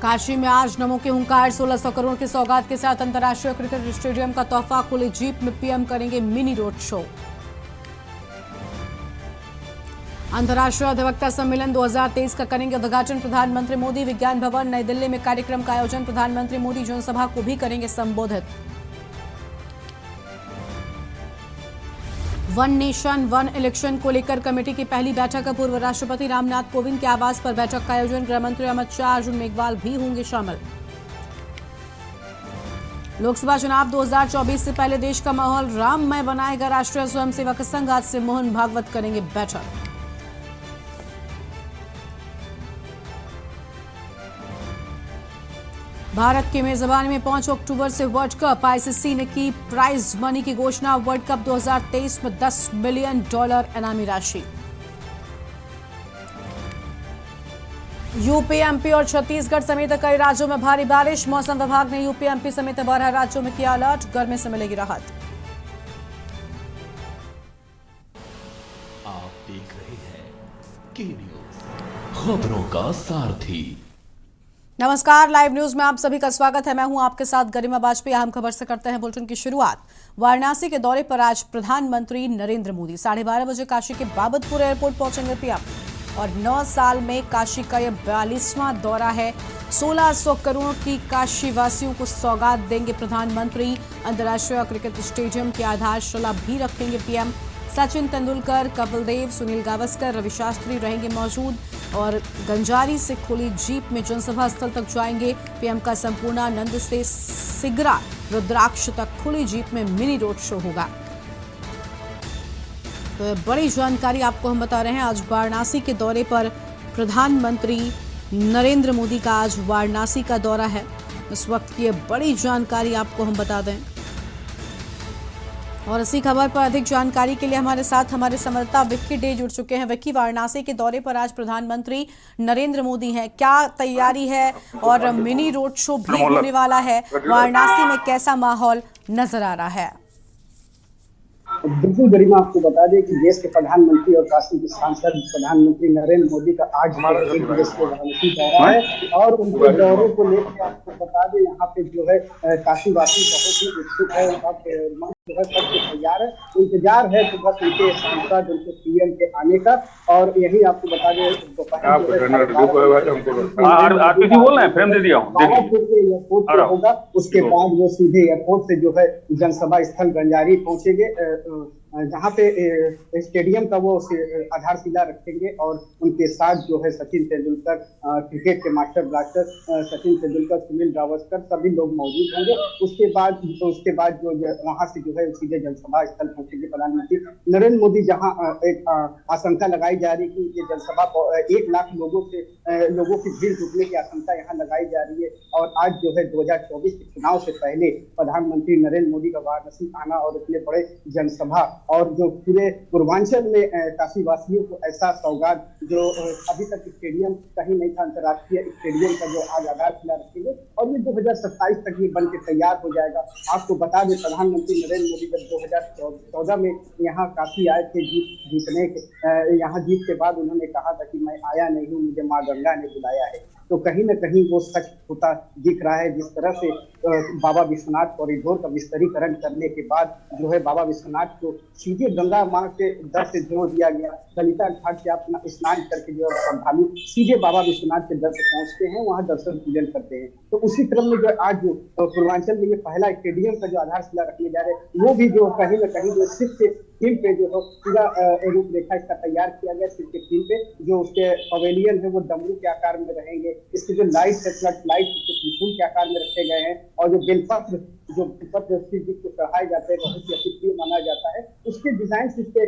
काशी में आज नमो के हुंकार, 1600 करोड़ की सौगात के साथ अंतर्राष्ट्रीय क्रिकेट स्टेडियम का तोहफा, खुली जीप में पीएम करेंगे मिनी रोड शो। अंतर्राष्ट्रीय अधिवक्ता सम्मेलन 2023 का करेंगे उद्घाटन प्रधानमंत्री मोदी। विज्ञान भवन नई दिल्ली में कार्यक्रम का आयोजन, प्रधानमंत्री मोदी जनसभा को भी करेंगे संबोधित। वन नेशन वन इलेक्शन को लेकर कमेटी की पहली बैठक, पूर्व राष्ट्रपति रामनाथ कोविंद के आवास पर बैठक का आयोजन, गृह मंत्री अमित शाह, अर्जुन मेघवाल भी होंगे शामिल। लोकसभा चुनाव 2024 से पहले देश का माहौल राममय बनाएगा राष्ट्रीय स्वयंसेवक संघ, आज से मोहन भागवत करेंगे बैठक। भारत की मेजबानी में 5 अक्टूबर से वर्ल्ड कप, आईसीसी ने की प्राइज मनी की घोषणा, वर्ल्ड कप 2023 में $10 मिलियन इनामी राशि। यूपी, एमपी और छत्तीसगढ़ समेत कई राज्यों में भारी बारिश, मौसम विभाग ने यूपी, एमपी समेत 12 राज्यों में किया अलर्ट, गर्मी से मिलेगी राहत। आप देख रहे हैं की न्यूज, खबरों का सारथी। नमस्कार, लाइव न्यूज में आप सभी का स्वागत है। मैं हूं आपके साथ गरिमा वाजपेयी। अहम खबर से करते हैं बुलेटिन की शुरुआत। वाराणसी के दौरे पर आज प्रधानमंत्री नरेंद्र मोदी 12:30 बजे काशी के बाबतपुर एयरपोर्ट पहुंचेंगे पीएम। और 9 साल में काशी का यह 42वां दौरा है। 1600 करोड़ की काशी वासियों को सौगात देंगे प्रधानमंत्री। अंतर्राष्ट्रीय क्रिकेट स्टेडियम की आधारशिला भी रखेंगे पीएम। सचिन तेंदुलकर, कपिल देव, सुनील गावस्कर, रवि शास्त्री रहेंगे मौजूद और गंजारी से खुली जीप में जनसभा स्थल तक जाएंगे। पीएम का संपूर्णानंद से सिगरा रुद्राक्ष तक खुली जीप में मिनी रोड शो होगा। तो बड़ी जानकारी आपको हम बता रहे हैं। आज वाराणसी के दौरे पर प्रधानमंत्री नरेंद्र मोदी का आज वाराणसी का दौरा है। इस वक्त की बड़ी जानकारी आपको हम बता दें। और इसी खबर पर अधिक जानकारी के लिए हमारे साथ हमारे संवाददाता विक्की डे जुड़ चुके हैं। विक्की, वाराणसी के दौरे पर आज प्रधानमंत्री नरेंद्र मोदी हैं, क्या तैयारी है और मिनी रोड शो भी होने वाला है, वाराणसी में कैसा माहौल नजर आ रहा है? बिल्कुल गरिमा, आपको बता दें कि देश के प्रधानमंत्री और काशी के सांसद प्रधानमंत्री नरेंद्र मोदी का आज एक दिवसीय वाराणसी दौरा है और उनके दौरे को लेकर आपको बता दें यहाँ पे जो है काशीवासी बहुत ही उत्सुक है, जो है सबसे तैयार है, इंतजार है तो बस उनके सांसद उनके पीएम के आने का। और यही आपको बता दें होगा, उसके बाद वो सीधे एयरपोर्ट से जो है जनसभा स्थल गंजारी पहुंचेंगे, जहाँ पे स्टेडियम का वो आधारशिला रखेंगे और उनके साथ जो है सचिन तेंदुलकर, क्रिकेट के मास्टर ब्लास्टर सचिन तेंदुलकर, सुनील गावस्कर सभी लोग मौजूद होंगे। उसके बाद जो वहाँ से जो है सीधे जनसभा स्थल पहुंचेंगे प्रधानमंत्री नरेंद्र मोदी, जहाँ एक आशंका लगाई जा रही है कि ये जनसभा 1 लाख लोगों की भीड़ जुटने की आशंका यहाँ लगाई जा रही है। और आज जो है 2024 के चुनाव से पहले प्रधानमंत्री नरेंद्र मोदी का वाराणसी आना और इतने बड़े जनसभा और जो पूरे पूर्वांचल में काशी वासियों को ऐसा सौगात जो अभी तक स्टेडियम कहीं नहीं था, अंतर्राष्ट्रीय स्टेडियम का जो आज आधारशिला रखेंगे और ये 2027 तक ये बन के तैयार हो जाएगा। आपको बता दें प्रधानमंत्री नरेंद्र मोदी जब 2014 में यहाँ काशी आए थे जीतने के, यहाँ जीत के बाद उन्होंने कहा था कि मैं आया नहीं हूँ, मुझे माँ गंगा ने बुलाया है। तो कहीं न कहीं वो सच होता दिख रहा है। जिस तरह से बाबा विश्वनाथ कॉरिडोर का विस्तारीकरण करने के बाद जो है बाबा विश्वनाथ को सीधे गंगा माँ के दर से जोड़ दिया गया। ललिता घाट से अपना स्नान करके जो श्रद्धालु सीधे बाबा विश्वनाथ के दर से पहुंचते हैं, वहाँ दर्शन पूजन करते हैं। तो उसी क्रम में जो आज जो पूर्वांचल में ये पहला स्टेडियम का जो आधारशिला रखने जा रहे हैं, वो भी जो कहीं न कहीं जो सिर्फ थीम पे जो पूरा रूपरेखा इसका तैयार किया गया। सिर्फ थीम पे जो उसके पवेलियन है वो डमरू के आकार में रहेंगे, इसके जो लाइट है फ्लड लाइट त्रिशूल के आकार में रखे गए हैं और जो बेलपत्र शिव जी को चढ़ाए जाते हैं बहुत ही अतिप्रिय माना जाता है। उसके डिजाइन इसके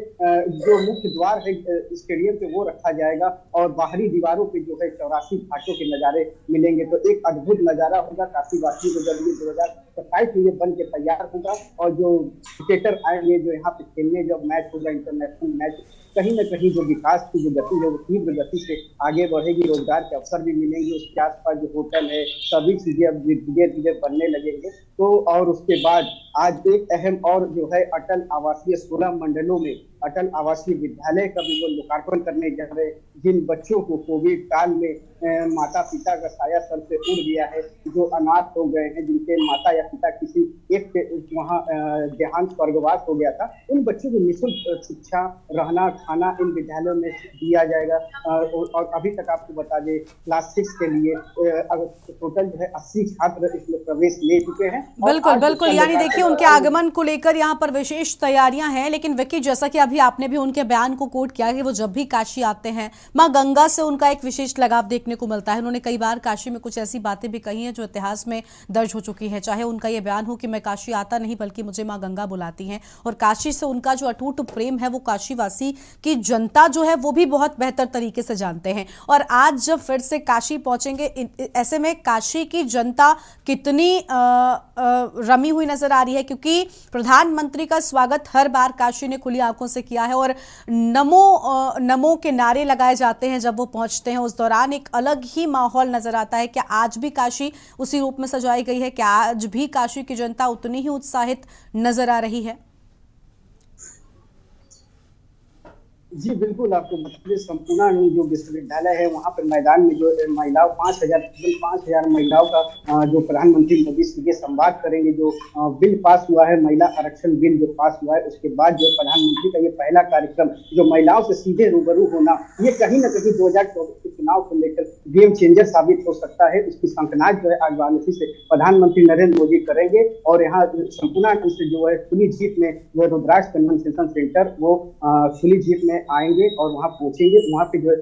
जो मुख्य द्वार है स्टेडियम पे वो रखा जाएगा और बाहरी दीवारों पे जो है 84 घाटों के नजारे मिलेंगे। तो एक अद्भुत नजारा होगा काशी वासियों को जब ये 2027 में ये बन के तैयार होगा और जो क्रिकेटर आएंगे जो यहाँ पे खेलने जब मैच होगा इंटरनेशनल मैच, कहीं न कहीं जो विकास की जो गति है वो तीव्र गति से आगे बढ़ेगी। रोजगार के अवसर भी मिलेंगे, उसके आसपास जो होटल है सभी चीजें अब धीरे धीरे बनने लगेंगे। तो और उसके बाद आज एक अहम और जो है अटल आवासीय 16 मंडलों में अटल आवासीय विद्यालय का भी वो लोकार्पण करने जा रहे हैं। जिन बच्चों को कोविड काल में माता पिता का साया सर से उड़ गया है, जो अनाथ हो गए हैं, जिनके माता या पिता किसी एक वहाँ देहांत स्वर्गवास हो गया था, उन बच्चों को निःशुल्क शिक्षा, रहना, खाना इन विद्यालयों में दिया जाएगा। और अभी तक आपको बता दें, क्लास 6 के लिए टोटल जो है 80 छात्र इसमें प्रवेश ले चुके हैं। बिल्कुल बिल्कुल, यानी देखिए उनके आगमन को लेकर यहाँ पर विशेष तैयारियां हैं। लेकिन विक्की, जैसा कि अभी आपने भी उनके बयान को कोट किया कि वो जब भी काशी आते हैं, मां गंगा से उनका एक विशेष लगाव देखने को मिलता है। उन्होंने कई बार काशी में कुछ ऐसी बातें भी कही हैं जो इतिहास में दर्ज हो चुकी है। चाहे उनका ये बयान हो कि मैं काशी आता नहीं बल्कि मुझे मां गंगा बुलाती हैं, और काशी से उनका जो अटूट प्रेम है वो काशीवासी की जनता जो है वो भी बहुत बेहतर तरीके से जानते हैं। और आज जब फिर से काशी पहुंचेंगे, ऐसे में काशी की जनता कितनी रमी हुई नजर आ रही है, क्योंकि प्रधानमंत्री का स्वागत हर बार काशी ने खुली आंखों से किया है और नमो नमो के नारे लगाए जाते हैं जब वो पहुंचते हैं। उस दौरान एक अलग ही माहौल नजर आता है। क्या आज भी काशी उसी रूप में सजाई गई है? क्या आज भी काशी की जनता उतनी ही उत्साहित नजर आ रही है? जी बिल्कुल, आपको बता दें, संपूर्ण जो विश्वविद्यालय है वहाँ पर मैदान में जो महिलाओं 5,000 महिलाओं का जो प्रधानमंत्री मोदी सीधे संवाद करेंगे। जो बिल पास हुआ है, महिला आरक्षण बिल जो पास हुआ है, उसके बाद जो प्रधानमंत्री का ये पहला कार्यक्रम जो महिलाओं से सीधे रूबरू होना, ये कहीं ना कहीं 2024 के चुनाव को लेकर गेम चेंजर साबित हो सकता है। उसकी संकनाज जो है आज वाराणसी से प्रधानमंत्री नरेंद्र मोदी करेंगे। और यहाँ संपूर्ण से जो है खुली जीप में जो रुद्राक्ष कन्वेंशन सेंटर, वो खुली जीप में आएंगे और वहां पहुंचेंगे। वहां पे जो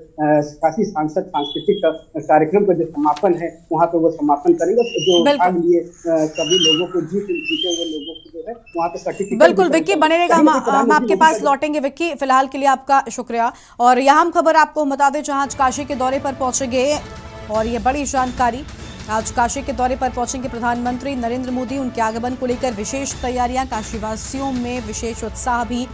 काशी सांसद सांस्कृतिक कार्यक्रम का जो समापन है, वहां पे वो समापन करेंगे। जो भाग लिए सभी लोगों को, जीते हुए लोगों को जो है वहां पे सर्टिफिकेट। बिल्कुल विक्की बने रहेगा, हम आपके पास लौटेंगे विक्की। फिलहाल के लिए आपका शुक्रिया। और यहाँ हम खबर आपको बता दें, जहां आज काशी के दौरे पर पहुंचेंगे, और ये बड़ी जानकारी, आज काशी के दौरे पर पहुंचेंगे प्रधानमंत्री नरेंद्र मोदी। उनके आगमन को लेकर विशेष तैयारियां, काशीवासियों में विशेष उत्साह भी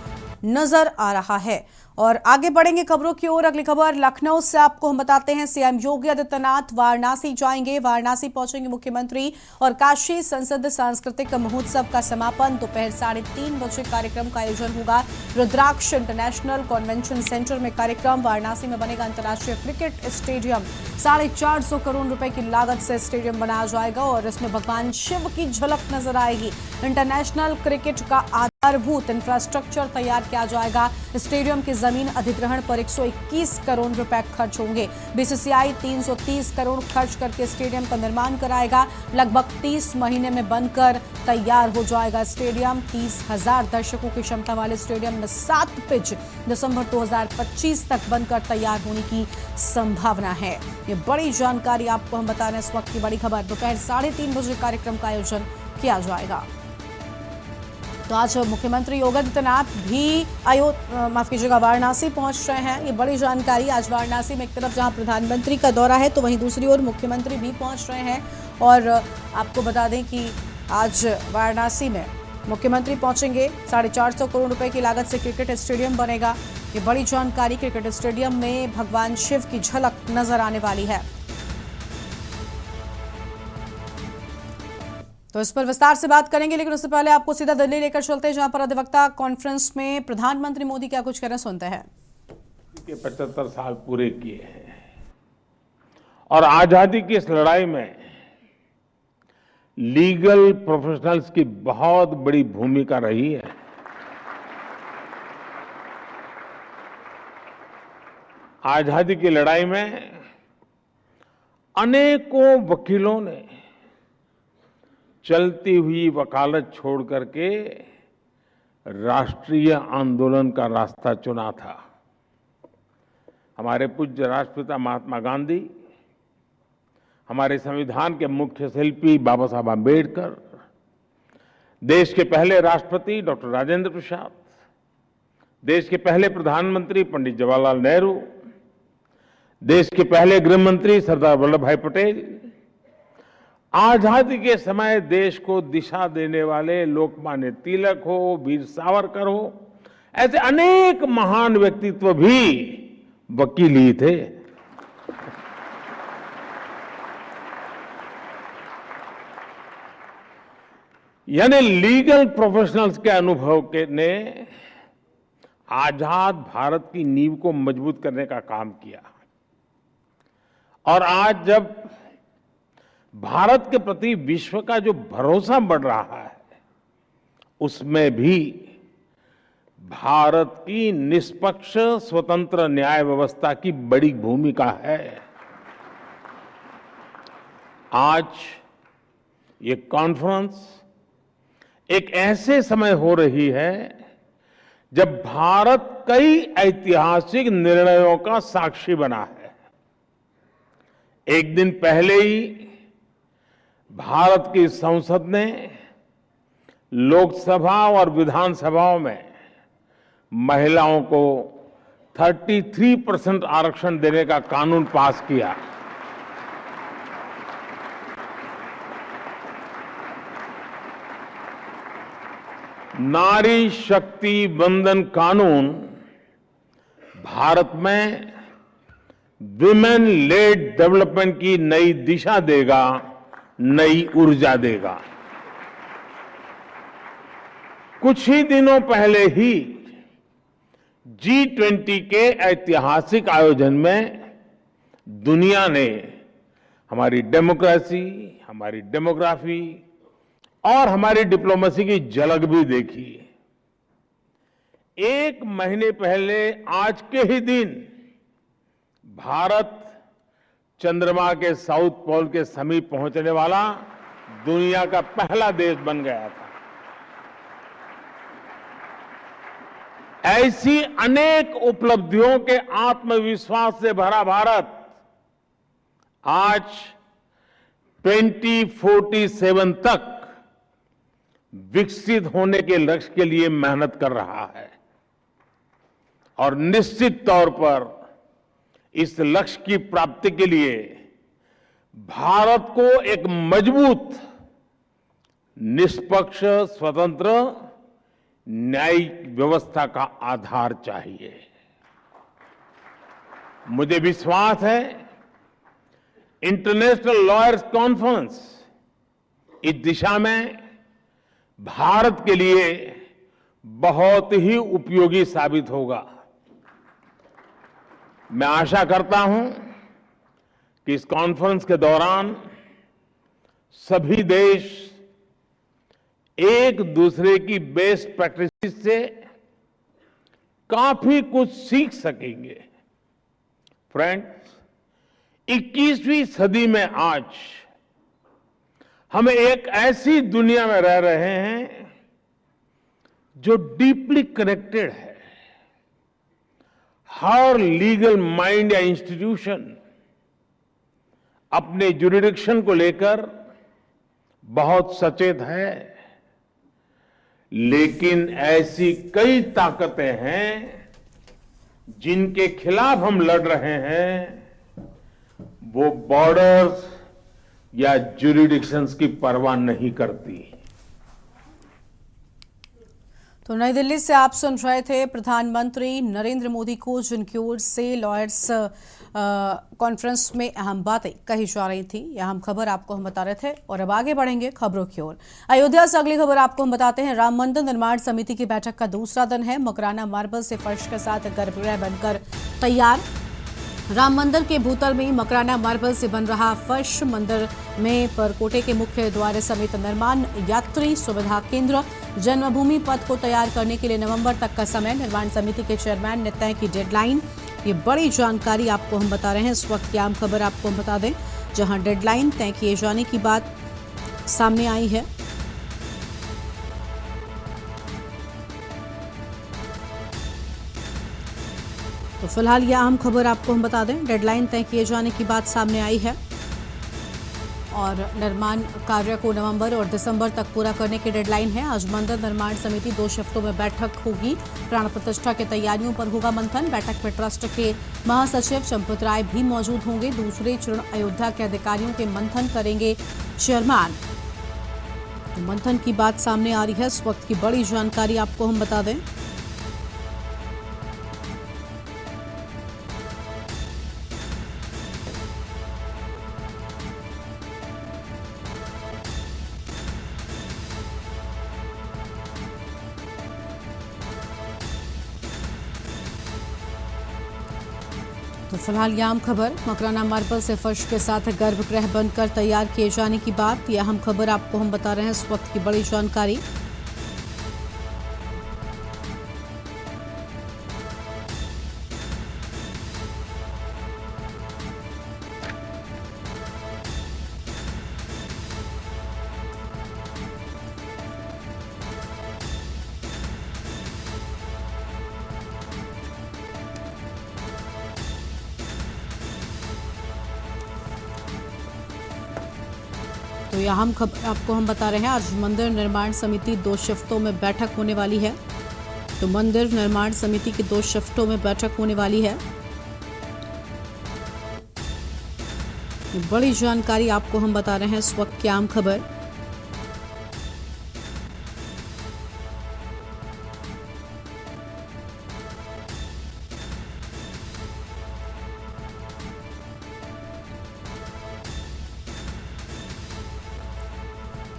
नजर आ रहा है। और आगे बढ़ेंगे खबरों की ओर। अगली खबर लखनऊ से आपको हम बताते हैं, सीएम योगी आदित्यनाथ वाराणसी जाएंगे। वाराणसी पहुंचेंगे मुख्यमंत्री और काशी संसद सांस्कृतिक महोत्सव का समापन दोपहर 3:30 बजे कार्यक्रम का आयोजन होगा। रुद्राक्ष इंटरनेशनल कन्वेंशन सेंटर में कार्यक्रम। वाराणसी में बनेगा अंतर्राष्ट्रीय क्रिकेट स्टेडियम। 450 करोड़ रुपए की लागत से स्टेडियम बनाया जाएगा और इसमें भगवान शिव की झलक नजर आएगी। इंटरनेशनल क्रिकेट का आधारभूत इंफ्रास्ट्रक्चर तैयार किया जाएगा। स्टेडियम की जमीन अधिग्रहण पर 121 करोड़ रुपए खर्च होंगे। बीसीसीआई 330 करोड़ खर्च करके स्टेडियम का निर्माण कराएगा। लगभग 30 महीने में बनकर तैयार हो जाएगा स्टेडियम। 30,000 दर्शकों की क्षमता वाले स्टेडियम में 7 पिच दिसंबर 2025 तक बनकर तैयार होने की संभावना है। ये बड़ी जानकारी आपको हम बता रहे हैं, इस वक्त की बड़ी खबर। दोपहर 3:30 बजे कार्यक्रम का आयोजन किया जाएगा। तो आज मुख्यमंत्री योगी आदित्यनाथ भी वाराणसी पहुंच रहे हैं। ये बड़ी जानकारी। आज वाराणसी में एक तरफ जहां प्रधानमंत्री का दौरा है, तो वहीं दूसरी ओर मुख्यमंत्री भी पहुंच रहे हैं। और आपको बता दें कि आज वाराणसी में मुख्यमंत्री पहुंचेंगे। 450 करोड़ रुपए की लागत से क्रिकेट स्टेडियम बनेगा। ये बड़ी जानकारी। क्रिकेट स्टेडियम में भगवान शिव की झलक नजर आने वाली है। तो इस पर विस्तार से बात करेंगे, लेकिन उससे पहले आपको सीधा दिल्ली लेकर चलते हैं, जहां पर अधिवक्ता कॉन्फ्रेंस में प्रधानमंत्री मोदी क्या कुछ कह रहे हैं, सुनते हैं। 75 साल पूरे किए हैं और आजादी की इस लड़ाई में लीगल प्रोफेशनल्स की बहुत बड़ी भूमिका रही है। आजादी की लड़ाई में अनेकों वकीलों ने चलती हुई वकालत छोड़ करके राष्ट्रीय आंदोलन का रास्ता चुना था। हमारे पूज्य राष्ट्रपिता महात्मा गांधी, हमारे संविधान के मुख्य शिल्पी बाबा साहब आम्बेडकर, देश के पहले राष्ट्रपति डॉक्टर राजेंद्र प्रसाद, देश के पहले प्रधानमंत्री पंडित जवाहरलाल नेहरू, देश के पहले गृह मंत्री सरदार वल्लभ भाई पटेल, आजादी के समय देश को दिशा देने वाले लोकमान्य तिलक हो, वीर सावरकर हो, ऐसे अनेक महान व्यक्तित्व भी वकील ही थे। यानी लीगल प्रोफेशनल्स के अनुभव ने आजाद भारत की नींव को मजबूत करने का काम किया। और आज जब भारत के प्रति विश्व का जो भरोसा बढ़ रहा है, उसमें भी भारत की निष्पक्ष स्वतंत्र न्याय व्यवस्था की बड़ी भूमिका है। आज ये कॉन्फ्रेंस एक ऐसे समय हो रही है जब भारत कई ऐतिहासिक निर्णयों का साक्षी बना है। एक दिन पहले ही भारत की संसद ने लोकसभा और विधानसभाओं में महिलाओं को 33% आरक्षण देने का कानून पास किया। नारी शक्ति वंदन कानून भारत में विमेन लेड डेवलपमेंट की नई दिशा देगा, नई ऊर्जा देगा। कुछ ही दिनों पहले ही G20 के ऐतिहासिक आयोजन में दुनिया ने हमारी डेमोक्रेसी, हमारी डेमोग्राफी और हमारी डिप्लोमेसी की झलक भी देखी। एक महीने पहले आज के ही दिन भारत चंद्रमा के साउथ पोल के समीप पहुंचने वाला दुनिया का पहला देश बन गया था। ऐसी अनेक उपलब्धियों के आत्मविश्वास से भरा भारत आज 2047 तक विकसित होने के लक्ष्य के लिए मेहनत कर रहा है और निश्चित तौर पर इस लक्ष्य की प्राप्ति के लिए भारत को एक मजबूत, निष्पक्ष, स्वतंत्र न्यायिक व्यवस्था का आधार चाहिए। मुझे विश्वास है इंटरनेशनल लॉयर्स कॉन्फ्रेंस इस दिशा में भारत के लिए बहुत ही उपयोगी साबित होगा। मैं आशा करता हूं कि इस कॉन्फ्रेंस के दौरान सभी देश एक दूसरे की बेस्ट प्रैक्टिस से काफी कुछ सीख सकेंगे। फ्रेंड्स, 21वीं सदी में आज हम एक ऐसी दुनिया में रह रहे हैं जो डीपली कनेक्टेड है। हर लीगल माइंड या इंस्टीट्यूशन अपने जुरिडिक्शन को लेकर बहुत सचेत है, लेकिन ऐसी कई ताकतें हैं जिनके खिलाफ हम लड़ रहे हैं। वो बॉर्डर्स या जुरिडिक्शंस की परवाह नहीं करती। तो नई दिल्ली से आप सुन रहे थे प्रधानमंत्री नरेंद्र मोदी को, जिनकी ओर से लॉयर्स कॉन्फ्रेंस में अहम बातें कही जा रही थी। यह अहम खबर आपको हम बता रहे थे और अब आगे बढ़ेंगे खबरों की ओर। अयोध्या से अगली खबर आपको हम बताते हैं। राम मंदिर निर्माण समिति की बैठक का दूसरा दिन है। मकराना मार्बल से फर्श के साथ गर्भगृह बनकर तैयार। राम मंदिर के भूतल में मकराना मार्बल से बन रहा फर्श, मंदिर में परकोटे के मुख्य द्वार समेत निर्माण, यात्री सुविधा केंद्र, जन्मभूमि पथ को तैयार करने के लिए नवंबर तक का समय। निर्माण समिति के चेयरमैन ने तय की डेडलाइन। ये बड़ी जानकारी आपको हम बता रहे हैं। इस वक्त की आम खबर आपको हम बता दें, जहां डेडलाइन तय किए जाने की बात सामने आई है। तो फिलहाल यह अहम खबर आपको हम बता दें, डेडलाइन तय किए जाने की बात सामने आई है और निर्माण कार्य को नवंबर और दिसंबर तक पूरा करने की डेडलाइन है। आज मंदिर निर्माण समिति 2 शिफ्टों में बैठक होगी। प्राण प्रतिष्ठा की तैयारियों पर होगा मंथन। बैठक में ट्रस्ट के महासचिव चंपत राय भी मौजूद होंगे। दूसरे चरण अयोध्या के अधिकारियों के मंथन करेंगे चेयरमैन। तो मंथन की बात सामने आ रही है। इस वक्त की बड़ी जानकारी आपको हम बता दें। तो फिलहाल ये अहम खबर, मकराना मार्बल से फर्श के साथ गर्भगृह बनकर तैयार किए जाने की बात। यह अहम खबर आपको हम बता रहे हैं, इस वक्त की बड़ी जानकारी। तो यह अहम खबर आपको हम बता रहे हैं, आज मंदिर निर्माण समिति 2 शिफ्टों में बैठक होने वाली है। तो मंदिर निर्माण समिति की 2 शिफ्टों में बैठक होने वाली है। ये बड़ी जानकारी आपको हम बता रहे हैं, इस वक्त की अहम खबर।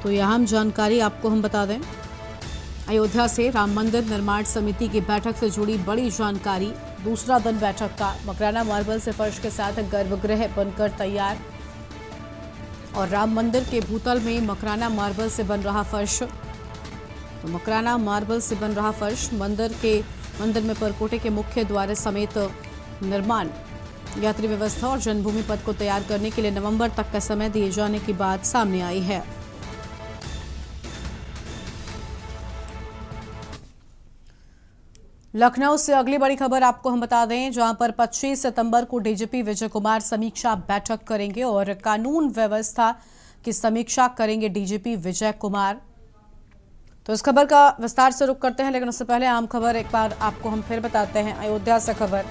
तो यह अहम जानकारी आपको हम बता दें, अयोध्या से राम मंदिर निर्माण समिति की बैठक से जुड़ी बड़ी जानकारी। दूसरा दिन बैठक का, मकराना मार्बल से फर्श के साथ गर्भगृह बनकर तैयार और राम मंदिर के भूतल में मकराना मार्बल से बन रहा फर्श। तो मकराना मार्बल से बन रहा फर्श, मंदिर में परकोटे के मुख्य द्वार समेत निर्माण, यात्री व्यवस्था और जन्मभूमि पथ को तैयार करने के लिए नवंबर तक का समय दिए जाने की बात सामने आई है। लखनऊ से अगली बड़ी खबर आपको हम बता दें, जहां पर 25 सितंबर को डीजीपी विजय कुमार समीक्षा बैठक करेंगे और कानून व्यवस्था की समीक्षा करेंगे डीजीपी विजय कुमार। तो इस खबर का विस्तार से रुख करते हैं, लेकिन उससे पहले आम खबर एक बार आपको हम फिर बताते हैं। अयोध्या से खबर,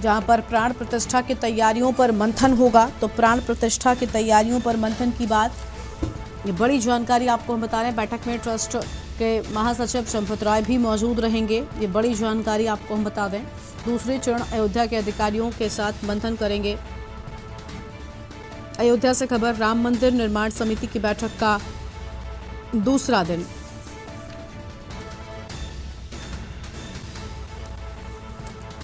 जहां पर प्राण प्रतिष्ठा की तैयारियों पर मंथन होगा। तो प्राण प्रतिष्ठा की तैयारियों पर मंथन की बात, ये बड़ी जानकारी आपको हम बता रहे हैं। बैठक में ट्रस्ट के महासचिव चंपत राय भी मौजूद रहेंगे। ये बड़ी जानकारी आपको हम बता दें। दूसरे चरण अयोध्या के अधिकारियों के साथ मंथन करेंगे। अयोध्या से खबर, राम मंदिर निर्माण समिति की बैठक का दूसरा दिन।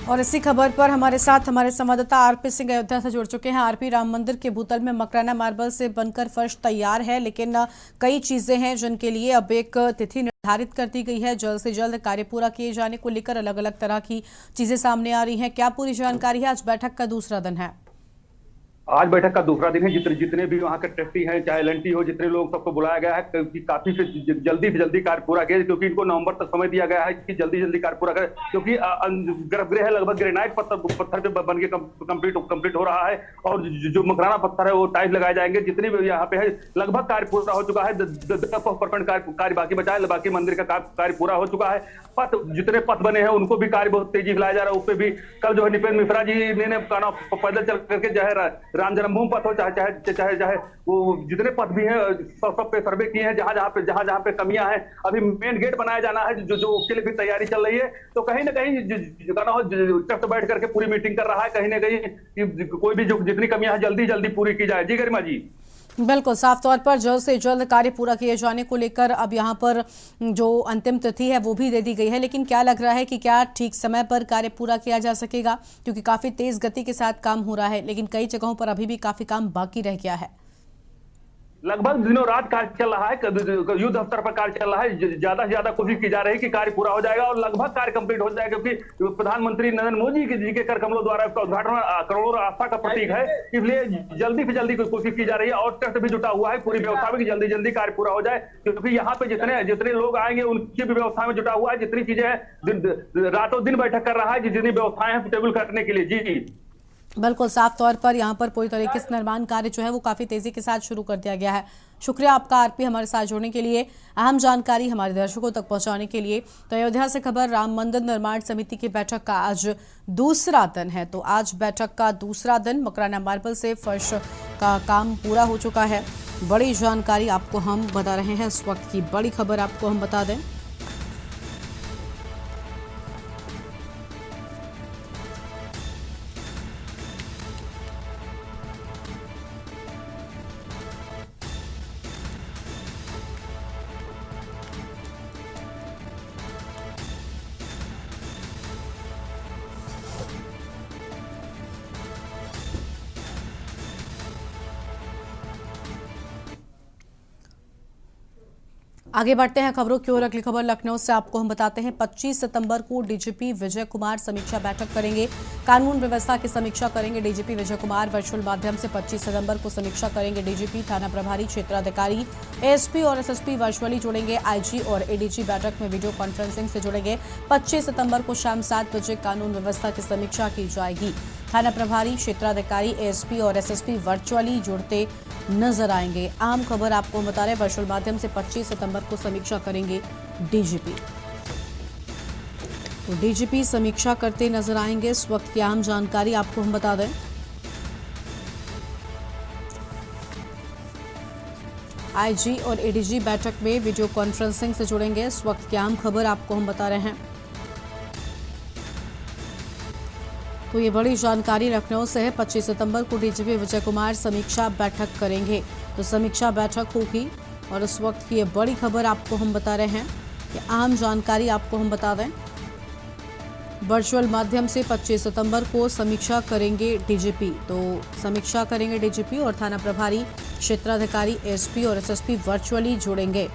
और इसी खबर पर हमारे साथ हमारे संवाददाता आरपी सिंह अयोध्या से जुड़ चुके हैं। आरपी, राम मंदिर के भूतल में मकराना मार्बल से बनकर फर्श तैयार है, लेकिन कई चीजें हैं जिनके लिए अब एक तिथि निर्धारित कर दी गई है। जल्द से जल्द कार्य पूरा किए जाने को लेकर अलग अलग तरह की चीजें सामने आ रही हैं। क्या पूरी जानकारी है? आज बैठक का दूसरा दिन है। आज बैठक का दूसरा दिन है। जितने भी वहाँ के ट्रस्टी हैं, चाहे एल&टी हो, जितने लोग सबको बुलाया गया है कि काफी से जल्दी कार्य पूरा किया, क्योंकि इनको नवंबर तक समय दिया गया है कि जल्दी कार्य पूरा करें, क्योंकि गर्भगृह लगभग ग्रेनाइट पत्थर पे बन के कंप्लीट हो रहा है और जो मकराना पत्थर है वो टाइल्स लगाए जाएंगे। जितने भी यहाँ पे है लगभग कार्य पूरा हो चुका है। 10% कार्य बाकी बचा है, बाकी मंदिर का कार्य पूरा हो चुका है। जितने पथ बने हैं उनको भी कार्य बहुत तेजी से लाया जा रहा है। उस पर भी कल जो है निपेंद्र मिश्रा जी ने पैदल चल करके जो है राम जन्मभूमि पथ हो, चाहे वो जितने पथ भी हैं सब पे सर्वे किए हैं। जहां पे कमियां हैं, अभी मेन गेट बनाया जाना है, जो उसके लिए भी तैयारी चल रही है। तो कहीं ना कहीं ट्रस्ट बैठ करके पूरी मीटिंग कर रहा है, कहीं ना कहीं कोई भी जो जितनी कमियां हैं जल्दी पूरी की जाए। जी गरिमा जी। बिल्कुल, साफ तौर पर जल्द से जल्द कार्य पूरा किए जाने को लेकर अब यहाँ पर जो अंतिम तिथि है वो भी दे दी गई है। लेकिन क्या लग रहा है कि क्या ठीक समय पर कार्य पूरा किया जा सकेगा? क्योंकि काफी तेज गति के साथ काम हो रहा है, लेकिन कई जगहों पर अभी भी काफी काम बाकी रह गया है। लगभग दिनों रात कार्य चल रहा है, युद्ध स्तर पर कार्य चल रहा है। ज्यादा से ज्यादा कोशिश की जा रही है कि कार्य पूरा हो जाएगा और लगभग कार्य कंप्लीट हो जाएगा, क्योंकि प्रधानमंत्री नरेंद्र मोदी जी के कर कमलों द्वारा इसका उद्घाटन करोड़ों आस्था का प्रतीक है। इसलिए जल्दी से जल्दी कोशिश की जा रही है और ट्रस्ट भी जुटा हुआ है पूरी व्यवस्था में कि जल्दी कार्य पूरा हो जाए, क्योंकि यहाँ पे जितने लोग आएंगे उनकी भी व्यवस्था में जुटा हुआ है। जितनी चीजें हैं रातों दिन बैठक कर रहा है, जितनी व्यवस्थाएं हैं टेबल करने के लिए। जी बिल्कुल, साफ तौर पर यहाँ पर पूरी तरीके से निर्माण कार्य जो है वो काफी तेजी के साथ शुरू कर दिया गया है। शुक्रिया आपका आरपी, हमारे साथ जुड़ने के लिए, अहम जानकारी हमारे दर्शकों तक पहुंचाने के लिए। तो अयोध्या से खबर, राम मंदिर निर्माण समिति की बैठक का आज दूसरा दिन है। तो आज बैठक का दूसरा दिन, मकराना मार्बल से फर्श का काम पूरा हो चुका है। बड़ी जानकारी आपको हम बता रहे हैं, इस वक्त की बड़ी खबर आपको हम बता दें। आगे बढ़ते हैं खबरों की ओर। अगली खबर लखनऊ से आपको हम बताते हैं 25 सितंबर को डीजीपी विजय कुमार समीक्षा बैठक करेंगे। कानून व्यवस्था की समीक्षा करेंगे डीजीपी विजय कुमार। वर्चुअल माध्यम से 25 सितंबर को समीक्षा करेंगे डीजीपी। थाना प्रभारी, क्षेत्राधिकारी, एएसपी और एसएसपी वर्चुअली जुड़ेंगे। आईजी और एडीजी बैठक में वीडियो कॉन्फ्रेंसिंग से जुड़ेंगे। 25 सितंबर को शाम 7 बजे कानून व्यवस्था की समीक्षा की जाएगी। थाना प्रभारी, क्षेत्राधिकारी, एएसपी और एसएसपी वर्चुअली जुड़ते नजर आएंगे। आम खबर आपको बता रहे वर्चुअल माध्यम से 25 सितंबर को समीक्षा करेंगे डीजीपी। तो डीजीपी समीक्षा करते नजर आएंगे। इस वक्त की अहम जानकारी आपको हम बता दें। आईजी और एडीजी बैठक में वीडियो कॉन्फ्रेंसिंग से जुड़ेंगे। इस वक्त की अहम खबर आपको हम बता रहे हैं। तो ये बड़ी जानकारी लखनऊ से है। 25 सितंबर को डीजीपी विजय कुमार समीक्षा बैठक करेंगे। तो समीक्षा बैठक होगी और इस वक्त की ये बड़ी खबर आपको हम बता रहे हैं। ये आम जानकारी आपको हम बता दें। वर्चुअल माध्यम से 25 सितंबर को समीक्षा करेंगे डीजीपी। तो समीक्षा करेंगे डीजीपी और थाना प्रभारी, क्षेत्राधिकारी, एसपी और एसएसपी वर्चुअली जुड़ेंगे।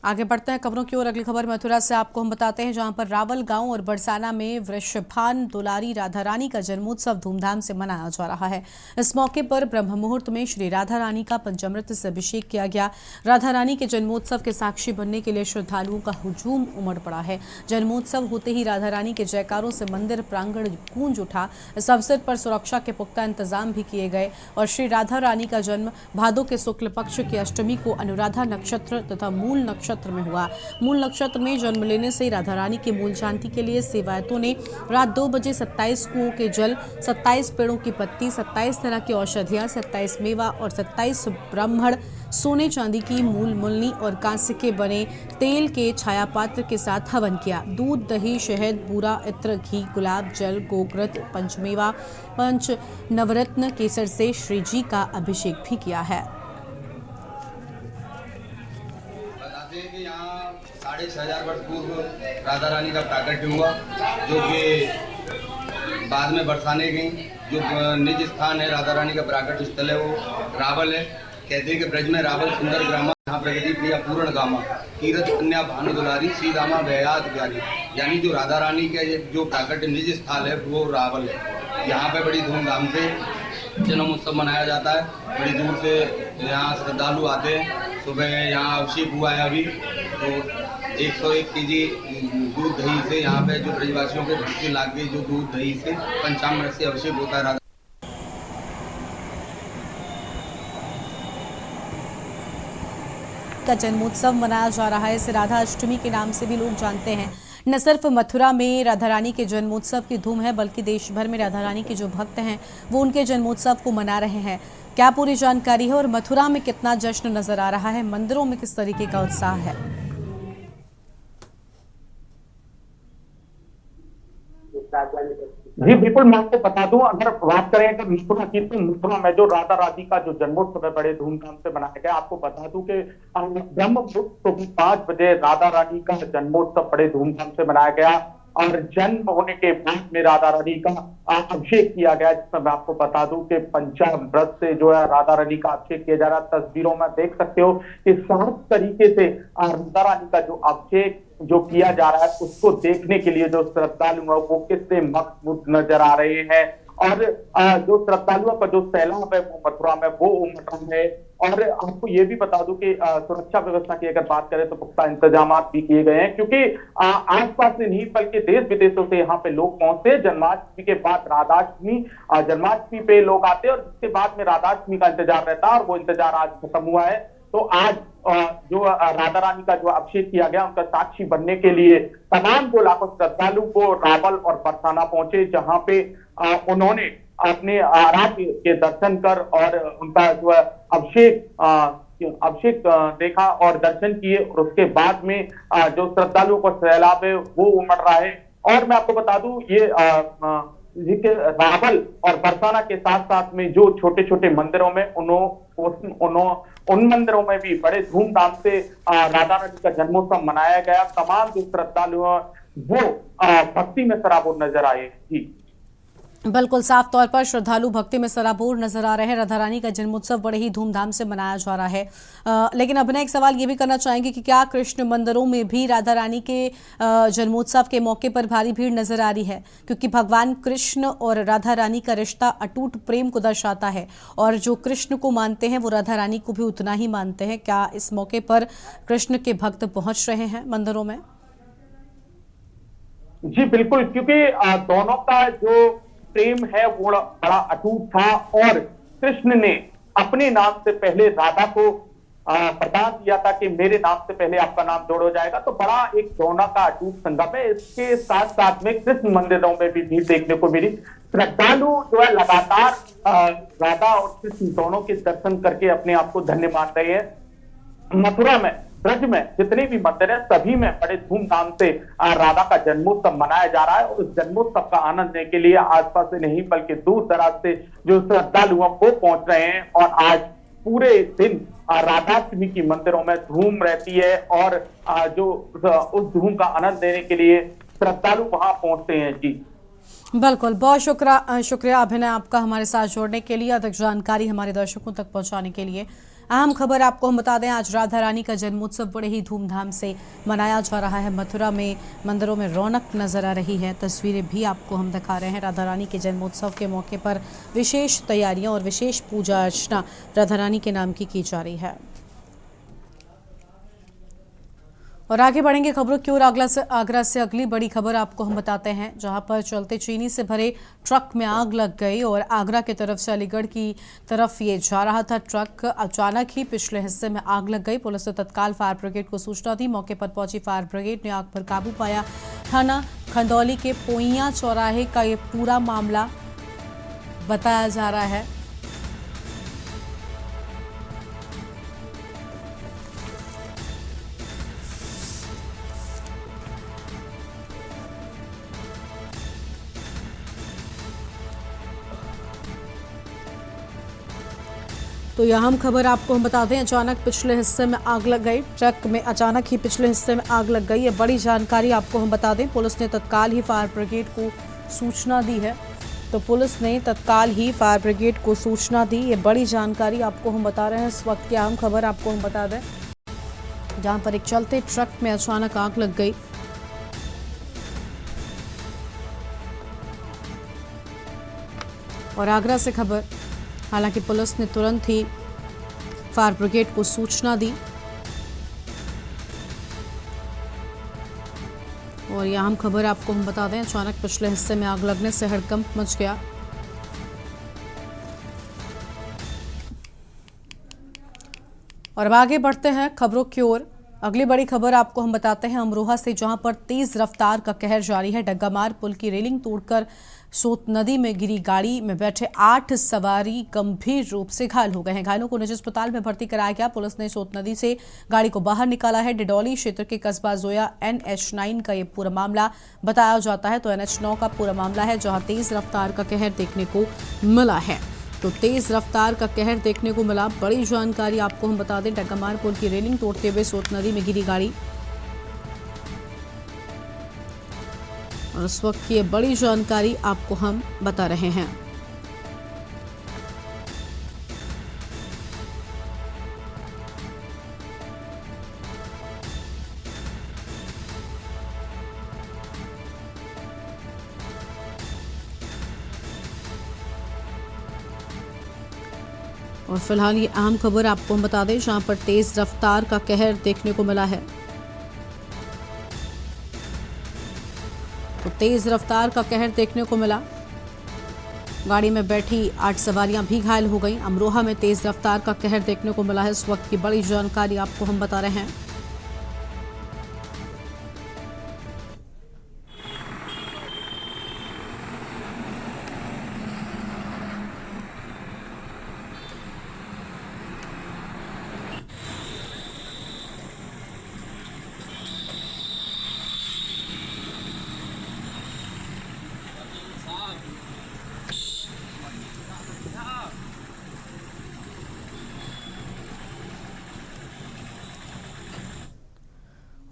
आगे बढ़ते हैं खबरों की ओर। अगली खबर मथुरा से आपको हम बताते हैं, जहां पर रावल गांव और बरसाना में वृषभान दुलारी राधा रानी का जन्मोत्सव धूमधाम से मनाया जा रहा है। इस मौके पर ब्रह्म मुहूर्त में श्री राधा रानी का पंचामृत से अभिषेक किया गया। राधा रानी के जन्मोत्सव के साक्षी बनने के लिए श्रद्धालुओं का हुजूम उमड़ पड़ा है। जन्मोत्सव होते ही राधा रानी के जयकारों से मंदिर प्रांगण गूंज उठा। इस अवसर पर सुरक्षा के पुख्ता इंतजाम भी किए गए और श्री राधा रानी का जन्म भादों के शुक्ल पक्ष की अष्टमी को अनुराधा नक्षत्र तथा मूल नक्षत्र में हुआ। मूल नक्षत्र में जन्म लेने से राधा रानी के मूल शांति के लिए सेवायतों ने रात 2 बजे 27 कुओं के जल, 27 पेड़ों की पत्ती, 27 तरह की औषधियां, 27 मेवा और 27 ब्राह्मण सोने चांदी की मूल मुलनी और कांस्य के बने तेल के छाया पात्र के साथ हवन किया। दूध, दही, शहद, बूरा, इत्र, घी, गुलाब जल, गोघृत, पंचमेवा, पंच नवरत्न केसर से श्री जी का अभिषेक भी किया है। कि यहाँ 6500 वर्ष पूर्व राधा रानी का प्राकट्य हुआ, जो कि बाद में बरसाने गई। जो निज स्थान है राधा रानी का प्राकट्य स्थल है वो रावल है। कहते हैं कि ब्रज में रावल सुंदर ग्रामा, यहाँ प्रगति प्रिया पूर्ण गामा, कीरत कन्या भानु दुलारी, श्री दामा व्यायात ज्ञानी। यानी जो राधा रानी का जो प्राकट्य निज स्थल है वो रावल है। यहाँ पे बड़ी धूमधाम से जन्मोत्सव मनाया जाता है। बड़ी दूर से यहाँ श्रद्धालु आते हैं। सुबह यहाँ अभिषेक हुआ है अभी, तो 101 केजी दूध दही से यहाँ पे जो ब्रजवासियों के घर से लाके जो दूध दही से पंचामृत से अभिषेक होता है। का जन्मोत्सव मनाया जा रहा है। इसे राधा अष्टमी के नाम से भी लोग जानते हैं। न सिर्फ मथुरा में राधा रानी के जन्मोत्सव की धूम है, बल्कि देश भर में राधा रानी के जो भक्त हैं वो उनके जन्मोत्सव को मना रहे हैं। क्या पूरी जानकारी है और मथुरा में कितना जश्न नजर आ रहा है, मंदिरों में किस तरीके का उत्साह है? जी बिल्कुल, मैं आपको बता दूं, अगर बात करें अगर मथुरा की, तो मथुरा में जो राधा रानी का जो जन्मोत्सव है बड़े धूमधाम से मनाया गया। आपको बता दूं कि ब्रह्म मुहूर्त को 5 बजे राधा रानी का जन्मोत्सव बड़े धूमधाम से मनाया गया और जन्म होने के बाद में राधा रानी का अभिषेक किया गया, जिसमें मैं आपको बता दूं कि पंचामृत से जो है राधा रानी का अभिषेक किया जा रहा है। तस्वीरों में देख सकते हो कि साफ तरीके से राधा रानी का जो अभिषेक जो किया जा रहा है उसको देखने के लिए जो श्रद्धालु है वो कितने मकबूत नजर आ रहे हैं। और जो श्रद्धालुओं का जो सैलाब है वो मथुरा में वो उमड़ रहा है। और आपको ये भी बता दूं कि सुरक्षा व्यवस्था की अगर बात करें तो पुख्ता इंतजाम भी किए गए हैं, क्योंकि आसपास से नहीं बल्कि देश विदेशों से यहाँ पे लोग पहुंचते। जन्माष्टमी के बाद राधाष्टमी, जन्माष्टमी पे लोग आते हैं और जिसके बाद में राधाष्टमी का इंतजार रहता है और वो इंतजार आज खत्म हुआ है। तो आज जो राधा रानी का जो अभिषेक किया गया उनका साक्षी बनने के लिए तमाम जो लाखों श्रद्धालु को रावल और बरसाना पहुंचे, जहां पे उन्होंने अपने आराध्य के दर्शन कर और उनका जो अभिषेक देखा और दर्शन किए। और उसके बाद में जो श्रद्धालुओं को सैलाब है वो उमड़ रहा है। और मैं आपको बता दूं ये रावल और बरसाना के साथ साथ में जो छोटे छोटे मंदिरों में उन मंदिरों में भी बड़े धूमधाम से राधा रानी का जन्मोत्सव मनाया गया। तमाम जो श्रद्धालु वो भक्ति में सराबोर नजर आए। जी बिल्कुल साफ तौर पर श्रद्धालु भक्ति में सराबोर नजर आ रहे हैं। राधा रानी का जन्मोत्सव बड़े ही धूमधाम से मनाया जा रहा है। लेकिन अब एक सवाल ये भी करना चाहेंगे कि क्या कृष्ण मंदिरों में भी राधा रानी के जन्मोत्सव के मौके पर भारी भीड़ नजर आ रही है? क्योंकि भगवान कृष्ण और राधा रानी का रिश्ता अटूट प्रेम को दर्शाता है और जो कृष्ण को मानते हैं वो राधा रानी को भी उतना ही मानते हैं। क्या इस मौके पर कृष्ण के भक्त पहुंच रहे हैं मंदिरों में? जी बिल्कुल, क्योंकि दोनों का जो प्रेम है वो बड़ा अटूट था और कृष्ण ने अपने नाम से पहले राधा को प्रदान दिया था कि मेरे नाम से पहले आपका नाम जोड़ा जाएगा। तो बड़ा एक दोनों का अटूट संगम है। इसके साथ साथ में कृष्ण मंदिरों में भी भीड़ देखने को मिली। श्रद्धालु जो है लगातार राधा और कृष्ण दोनों के दर्शन करके अपने आप को धन्य मान रहे हैं। मथुरा में, ब्रज में जितने भी मंदिर है सभी में बड़े धूमधाम से राधा का जन्मोत्सव मनाया जा रहा है और उस जन्मोत्सव का आनंद लेने के लिए आसपास से नहीं बल्कि दूर दराज से जो श्रद्धालु वो पहुंच रहे हैं। और आज पूरे दिन राधाष्टमी की मंदिरों में धूम रहती है और जो उस धूम का आनंद लेने के लिए श्रद्धालु वहां पहुंचते हैं। जी बिल्कुल, बहुत शुक्रिया अभिनय आपका हमारे साथ जोड़ने के लिए, अधिक जानकारी हमारे दर्शकों तक पहुंचाने के लिए। अहम खबर आपको हम बता दें, आज राधा रानी का जन्मोत्सव बड़े ही धूमधाम से मनाया जा रहा है। मथुरा में मंदिरों में रौनक नजर आ रही है। तस्वीरें भी आपको हम दिखा रहे हैं। राधा रानी के जन्मोत्सव के मौके पर विशेष तैयारियां और विशेष पूजा अर्चना राधा रानी के नाम की जा रही है। और आगे बढ़ेंगे खबरों की ओर। आगरा से अगली बड़ी खबर आपको हम बताते हैं, जहां पर चलते चीनी से भरे ट्रक में आग लग गई और आगरा की तरफ से अलीगढ़ की तरफ ये जा रहा था ट्रक। अचानक ही पिछले हिस्से में आग लग गई। पुलिस ने तत्काल फायर ब्रिगेड को सूचना दी। मौके पर पहुंची फायर ब्रिगेड ने आग पर काबू पाया। थाना खंदौली के पोइया चौराहे का ये पूरा मामला बताया जा रहा है। तो यह अहम खबर आपको हम बता दें, अचानक पिछले हिस्से में आग लग गई। ट्रक में अचानक ही पिछले हिस्से में आग लग गई। ये बड़ी जानकारी आपको हम बता दें। पुलिस ने तत्काल ही फायर ब्रिगेड को सूचना दी है। तो पुलिस ने तत्काल ही फायर ब्रिगेड को सूचना दी। ये बड़ी जानकारी आपको हम बता रहे हैं। इस वक्त की अहम खबर आपको हम बता दें, जहां पर एक चलते ट्रक में अचानक आग लग गई। और आगरा से खबर, हालांकि पुलिस ने तुरंत ही फायर ब्रिगेड को सूचना दी और यह अहम खबर आपको हम बता दें, अचानक पिछले हिस्से में आग लगने से हड़कंप मच गया। और अब आगे बढ़ते हैं खबरों की ओर। अगली बड़ी खबर आपको हम बताते हैं अमरोहा से, जहां पर तेज रफ्तार का कहर जारी है। डग्गामार पुल की रेलिंग तोड़कर सोत नदी में गिरी गाड़ी में बैठे 8 सवारी गंभीर रूप से घायल हो गए हैं। घायलों को निजी अस्पताल में भर्ती कराया गया। पुलिस ने सोत नदी से गाड़ी को बाहर निकाला है। डिडौली क्षेत्र के कस्बा जोया NH9 का ये पूरा मामला बताया जाता है। तो NH9 का पूरा मामला है, जहां तेज रफ्तार का कहर देखने को मिला है। तो तेज रफ्तार का कहर देखने को मिला। बड़ी जानकारी आपको हम बता दें, डग्गामार पुल की रेलिंग तोड़ते हुए सोत नदी में गिरी गाड़ी। और इस वक्त की ये बड़ी जानकारी आपको हम बता रहे हैं। और फिलहाल ये अहम खबर आपको हम बता दें, जहां पर तेज रफ्तार का कहर देखने को मिला है। तो तेज रफ्तार का कहर देखने को मिला। गाड़ी में बैठी 8 सवारियां भी घायल हो गईं। अमरोहा में तेज रफ्तार का कहर देखने को मिला है। इस वक्त की बड़ी जानकारी आपको हम बता रहे हैं।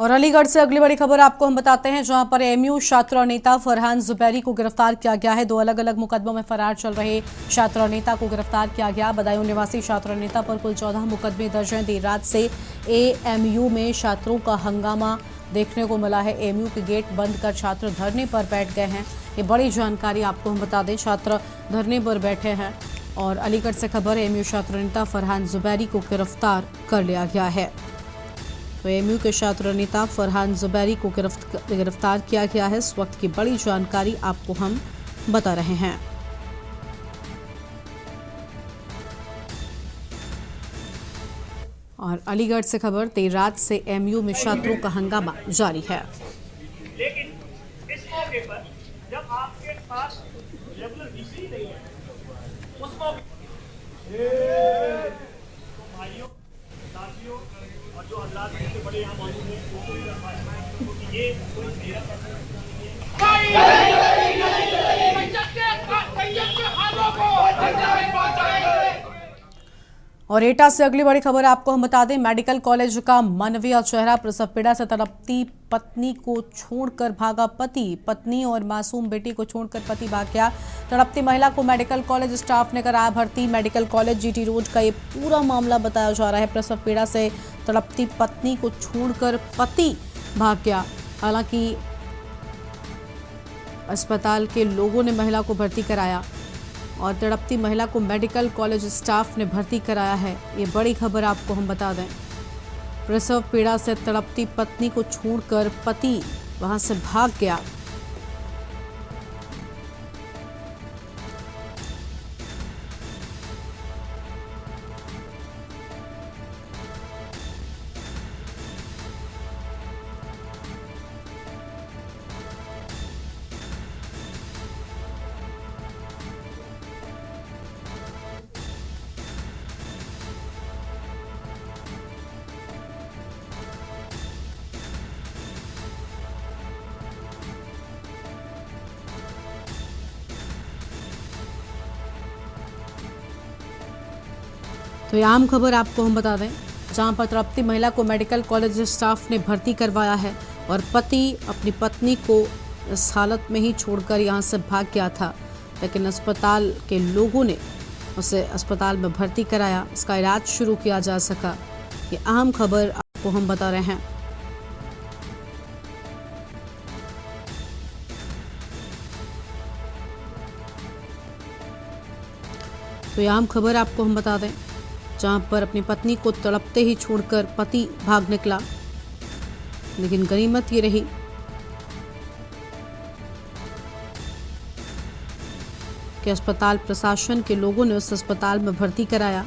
और अलीगढ़ से अगली बड़ी खबर आपको हम बताते हैं, जहां पर एमयू छात्र नेता फरहान जुबैरी को गिरफ्तार किया गया है। 2 अलग अलग मुकदमों में फरार चल रहे छात्र नेता को गिरफ्तार किया गया। बदायूं निवासी छात्र नेता पर कुल 14 मुकदमे दर्ज हैं। देर रात से एएमयू में छात्रों का हंगामा देखने को मिला है। एएमयू के गेट बंद कर छात्र धरने पर बैठ गए हैं। ये बड़ी जानकारी आपको हम बता दें, छात्र धरने पर बैठे हैं। और अलीगढ़ से खबर, एएमयू छात्र नेता फरहान जुबैरी को गिरफ्तार कर लिया गया है। तो एएमयू के छात्र नेता फरहान जुबैरी को गिरफ्तार किया गया है। इस वक्त की बड़ी जानकारी आपको हम बता रहे हैं। और अलीगढ़ से खबर, देर रात से एएमयू में छात्रों का हंगामा जारी है। लेकिन इस मौके पर जब आपके पास रेगुलर डीसी नहीं है, उस मौके तो भाइयों, साथियों और जो हजरात से बड़े यहाँ मौजूद हैं, वो ये कोई मेरा और एटा से अगली बड़ी खबर आपको हम बता दें, मेडिकल कॉलेज का मानवीय चेहरा, प्रसव पीड़ा से तड़पती पत्नी को छोड़कर भागा पति। पत्नी और मासूम बेटी को छोड़कर पति भाग गया। तड़पती महिला को मेडिकल कॉलेज स्टाफ ने कराया भर्ती। मेडिकल कॉलेज जीटी रोड का ये पूरा मामला बताया जा रहा है। प्रसव पीड़ा से तड़पती पत्नी को छोड़कर पति भाग गया। हालांकि अस्पताल के लोगों ने महिला को भर्ती कराया और तड़पती महिला को मेडिकल कॉलेज स्टाफ ने भर्ती कराया है। ये बड़ी खबर आपको हम बता दें, प्रसव पीड़ा से तड़पती पत्नी को छोड़कर पति वहां से भाग गया। तो ये आम खबर आपको हम बता दें, जहां पर तड़पती महिला को मेडिकल कॉलेज स्टाफ ने भर्ती करवाया है और पति अपनी पत्नी को इस हालत में ही छोड़कर यहां से भाग गया था। लेकिन अस्पताल के लोगों ने उसे अस्पताल में भर्ती कराया, इसका इलाज शुरू किया जा सका। ये अहम खबर आपको हम बता रहे हैं। तो ये आम खबर आपको हम बता दें, जहां पर अपनी पत्नी को तड़पते ही छोड़कर पति भाग निकला। लेकिन गनीमत ये रही कि अस्पताल प्रशासन के लोगों ने उस अस्पताल में भर्ती कराया।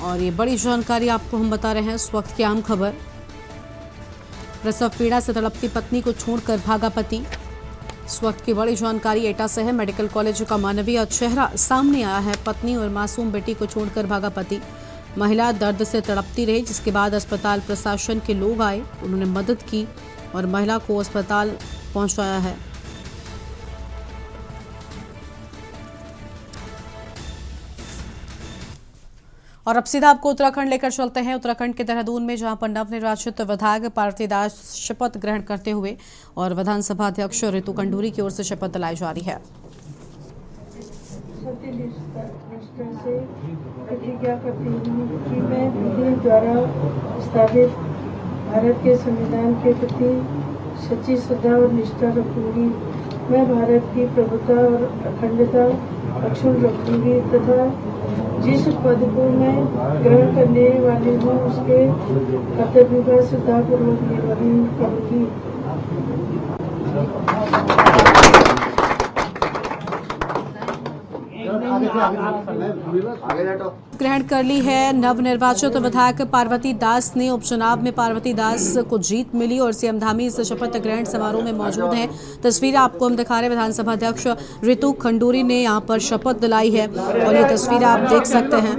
और ये बड़ी जानकारी आपको हम बता रहे हैं, इस वक्त की आम खबर। प्रसव पीड़ा से तड़पती पत्नी को छोड़कर भागा पति। इस वक्त की बड़ी जानकारी एटा से है। मेडिकल कॉलेज का मानवीय चेहरा सामने आया है। पत्नी और मासूम बेटी को छोड़कर भागा पति। महिला दर्द से तड़पती रही, जिसके बाद अस्पताल प्रशासन के लोग आए, उन्होंने मदद की और महिला को अस्पताल पहुंचाया है। और अब सीधा आपको उत्तराखंड लेकर चलते हैं। उत्तराखंड के देहरादून में, जहां पर नवनिर्वाचित विधायक पार्थी दास शपथ ग्रहण करते हुए और विधानसभा अध्यक्ष रितु खंडूरी की ओर से शपथ दिलाई जा रही है। प्रतिज्ञा करती हूँ कि मैं विधि द्वारा स्थापित भारत के संविधान के प्रति सच्ची श्रद्धा और निष्ठा रखूंगी। मैं भारत की प्रभुता और अखंडता अक्षुण्ण रखूंगी तथा जिस पद को मैं ग्रहण करने वाली हूँ उसके कर्तव्य का श्रद्धापूर्वक निर्वहन करूंगी। ग्रहण कर ली है नवनिर्वाचित विधायक पार्वती दास ने। उपचुनाव में पार्वती दास को जीत मिली और सीएम धामी इस शपथ ग्रहण समारोह में मौजूद हैं। तस्वीर आपको हम दिखा रहे हैं। विधानसभा अध्यक्ष रितु खंडूरी ने यहां पर शपथ दिलाई है और ये तस्वीर आप देख सकते हैं।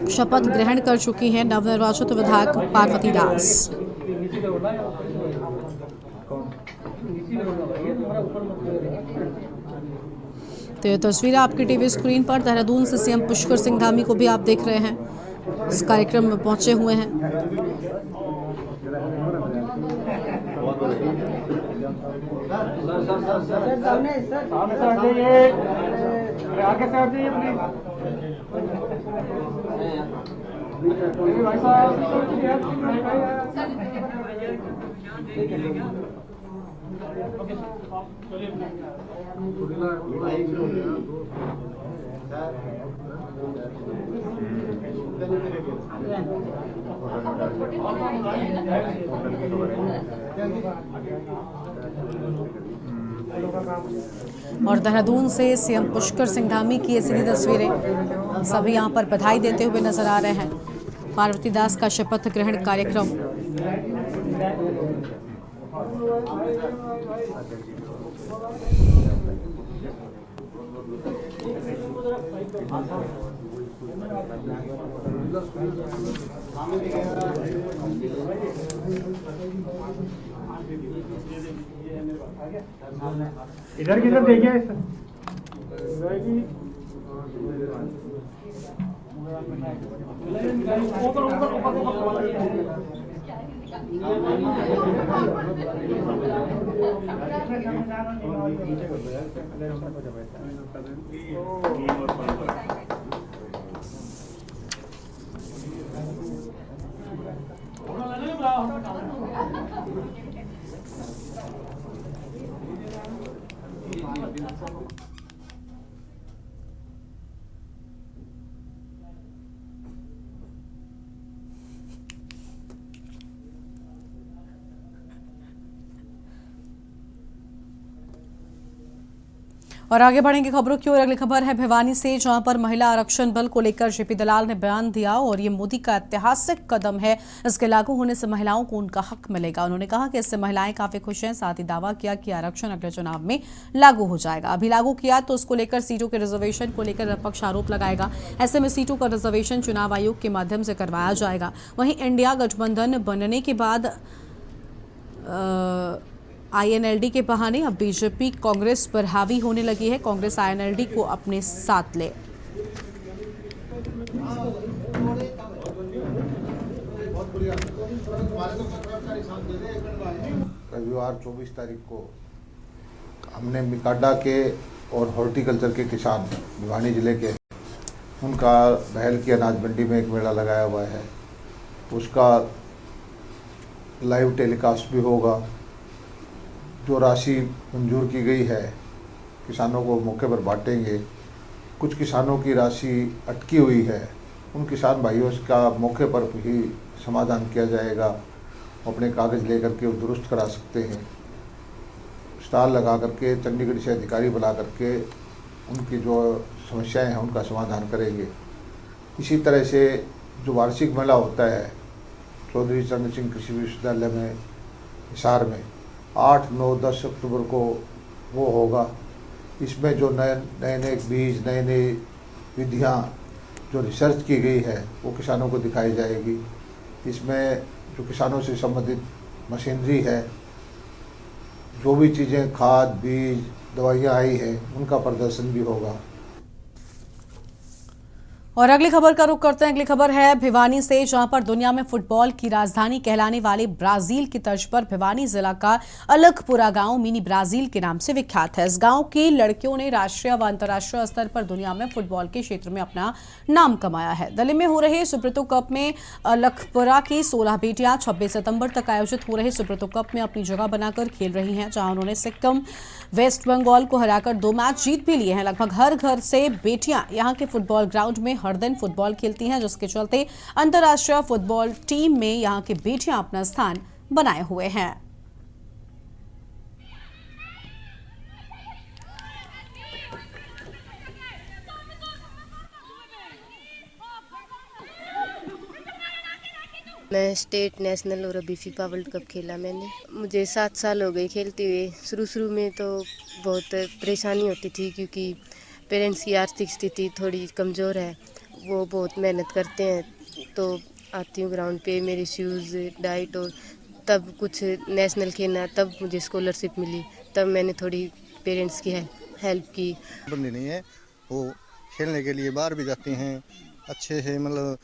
शपथ ग्रहण कर चुकी हैं नवनिर्वाचित विधायक पार्वती दास। तो ये तस्वीरें आपकी टीवी स्क्रीन पर देहरादून से सीएम पुष्कर सिंह धामी को भी आप देख रहे हैं, इस कार्यक्रम में पहुंचे हुए हैं। और देहरादून से सीएम पुष्कर सिंह धामी की ये सीधी तस्वीरें, सभी यहां पर बधाई देते हुए नजर आ रहे हैं। पार्वती दास का शपथ ग्रहण कार्यक्रम। इधर किधर देखिए। और आगे बढ़ेंगे खबरों की ओर। अगली खबर है भिवानी से, जहां पर महिला आरक्षण बल को लेकर जेपी दलाल ने बयान दिया और ये मोदी का ऐतिहासिक कदम है। इसके लागू होने से महिलाओं को उनका हक मिलेगा। उन्होंने कहा कि इससे महिलाएं काफी खुश हैं। साथ ही दावा किया कि आरक्षण अगले चुनाव में लागू हो जाएगा। अभी लागू किया तो उसको लेकर सीटों के रिजर्वेशन को लेकर विपक्ष आरोप लगाएगा। ऐसे में सीटों का रिजर्वेशन चुनाव आयोग के माध्यम से करवाया जाएगा। वहीं इंडिया गठबंधन बनने के बाद आईएनएलडी के बहाने अब बीजेपी कांग्रेस पर हावी होने लगी है। कांग्रेस आईएनएलडी को अपने साथ ले। रविवार 24 तारीख को हमने मिकाडा के और हॉर्टिकल्चर के किसान भिवानी जिले के, उनका बहल की अनाज मंडी में एक मेला लगाया हुआ है। उसका लाइव टेलीकास्ट भी होगा। जो राशि मंजूर की गई है किसानों को मौके पर बांटेंगे। कुछ किसानों की राशि अटकी हुई है, उन किसान भाइयों का मौके पर ही समाधान किया जाएगा। अपने कागज़ लेकर के वो दुरुस्त करा सकते हैं। स्टॉल लगा करके चंडीगढ़ से अधिकारी बुला करके उनकी जो समस्याएं हैं उनका समाधान करेंगे। इसी तरह से जो वार्षिक मेला होता है चौधरी चरण सिंह कृषि विश्वविद्यालय में हिसार में 8, 9, 10 अक्टूबर को वो होगा। इसमें जो नए बीज, नई विधियाँ जो रिसर्च की गई है वो किसानों को दिखाई जाएगी। इसमें जो किसानों से संबंधित मशीनरी है, जो भी चीज़ें खाद, बीज, दवाइयाँ आई हैं, उनका प्रदर्शन भी होगा। और अगली खबर का रुख करते हैं। अगली खबर है भिवानी से, जहां पर दुनिया में फुटबॉल की राजधानी कहलाने वाले ब्राजील की तर्ज पर भिवानी जिला का अलगपुरा गांव मिनी ब्राजील के नाम से विख्यात है। इस गांव की लड़कियों ने राष्ट्रीय व अंतर्राष्ट्रीय स्तर पर दुनिया में फुटबॉल के क्षेत्र में अपना नाम कमाया है। दिल्ली में हो रहे सुब्रतो कप में अलगपुरा की 16 बेटियां 26 सितंबर तक आयोजित हो रहे सुब्रतो कप में अपनी जगह बनाकर खेल रही हैं, जहां उन्होंने सिक्किम, वेस्ट बंगाल को हराकर 2 मैच जीत भी लिए हैं। लगभग हर घर से बेटियां यहां के फुटबॉल ग्राउंड में हर दिन फुटबॉल खेलती हैं, जिसके चलते अंतर्राष्ट्रीय फुटबॉल टीम में यहां की बेटियां अपना स्थान बनाए हुए हैं। मैं स्टेट, नेशनल और अभी फीफा वर्ल्ड कप खेला मैंने। मुझे 7 साल हो गए खेलते हुए। शुरू में तो बहुत परेशानी होती थी क्योंकि पेरेंट्स की आर्थिक स्थिति थोड़ी कमज़ोर है। वो बहुत मेहनत करते हैं, तो आती हूँ ग्राउंड पे, मेरे शूज़, डाइट, और तब कुछ नेशनल खेलना, तब मुझे स्कॉलरशिप मिली, तब मैंने थोड़ी पेरेंट्स की हेल्प हेल्प की। बंदी नहीं है, वो खेलने के लिए बाहर भी जाते हैं, अच्छे से मतलब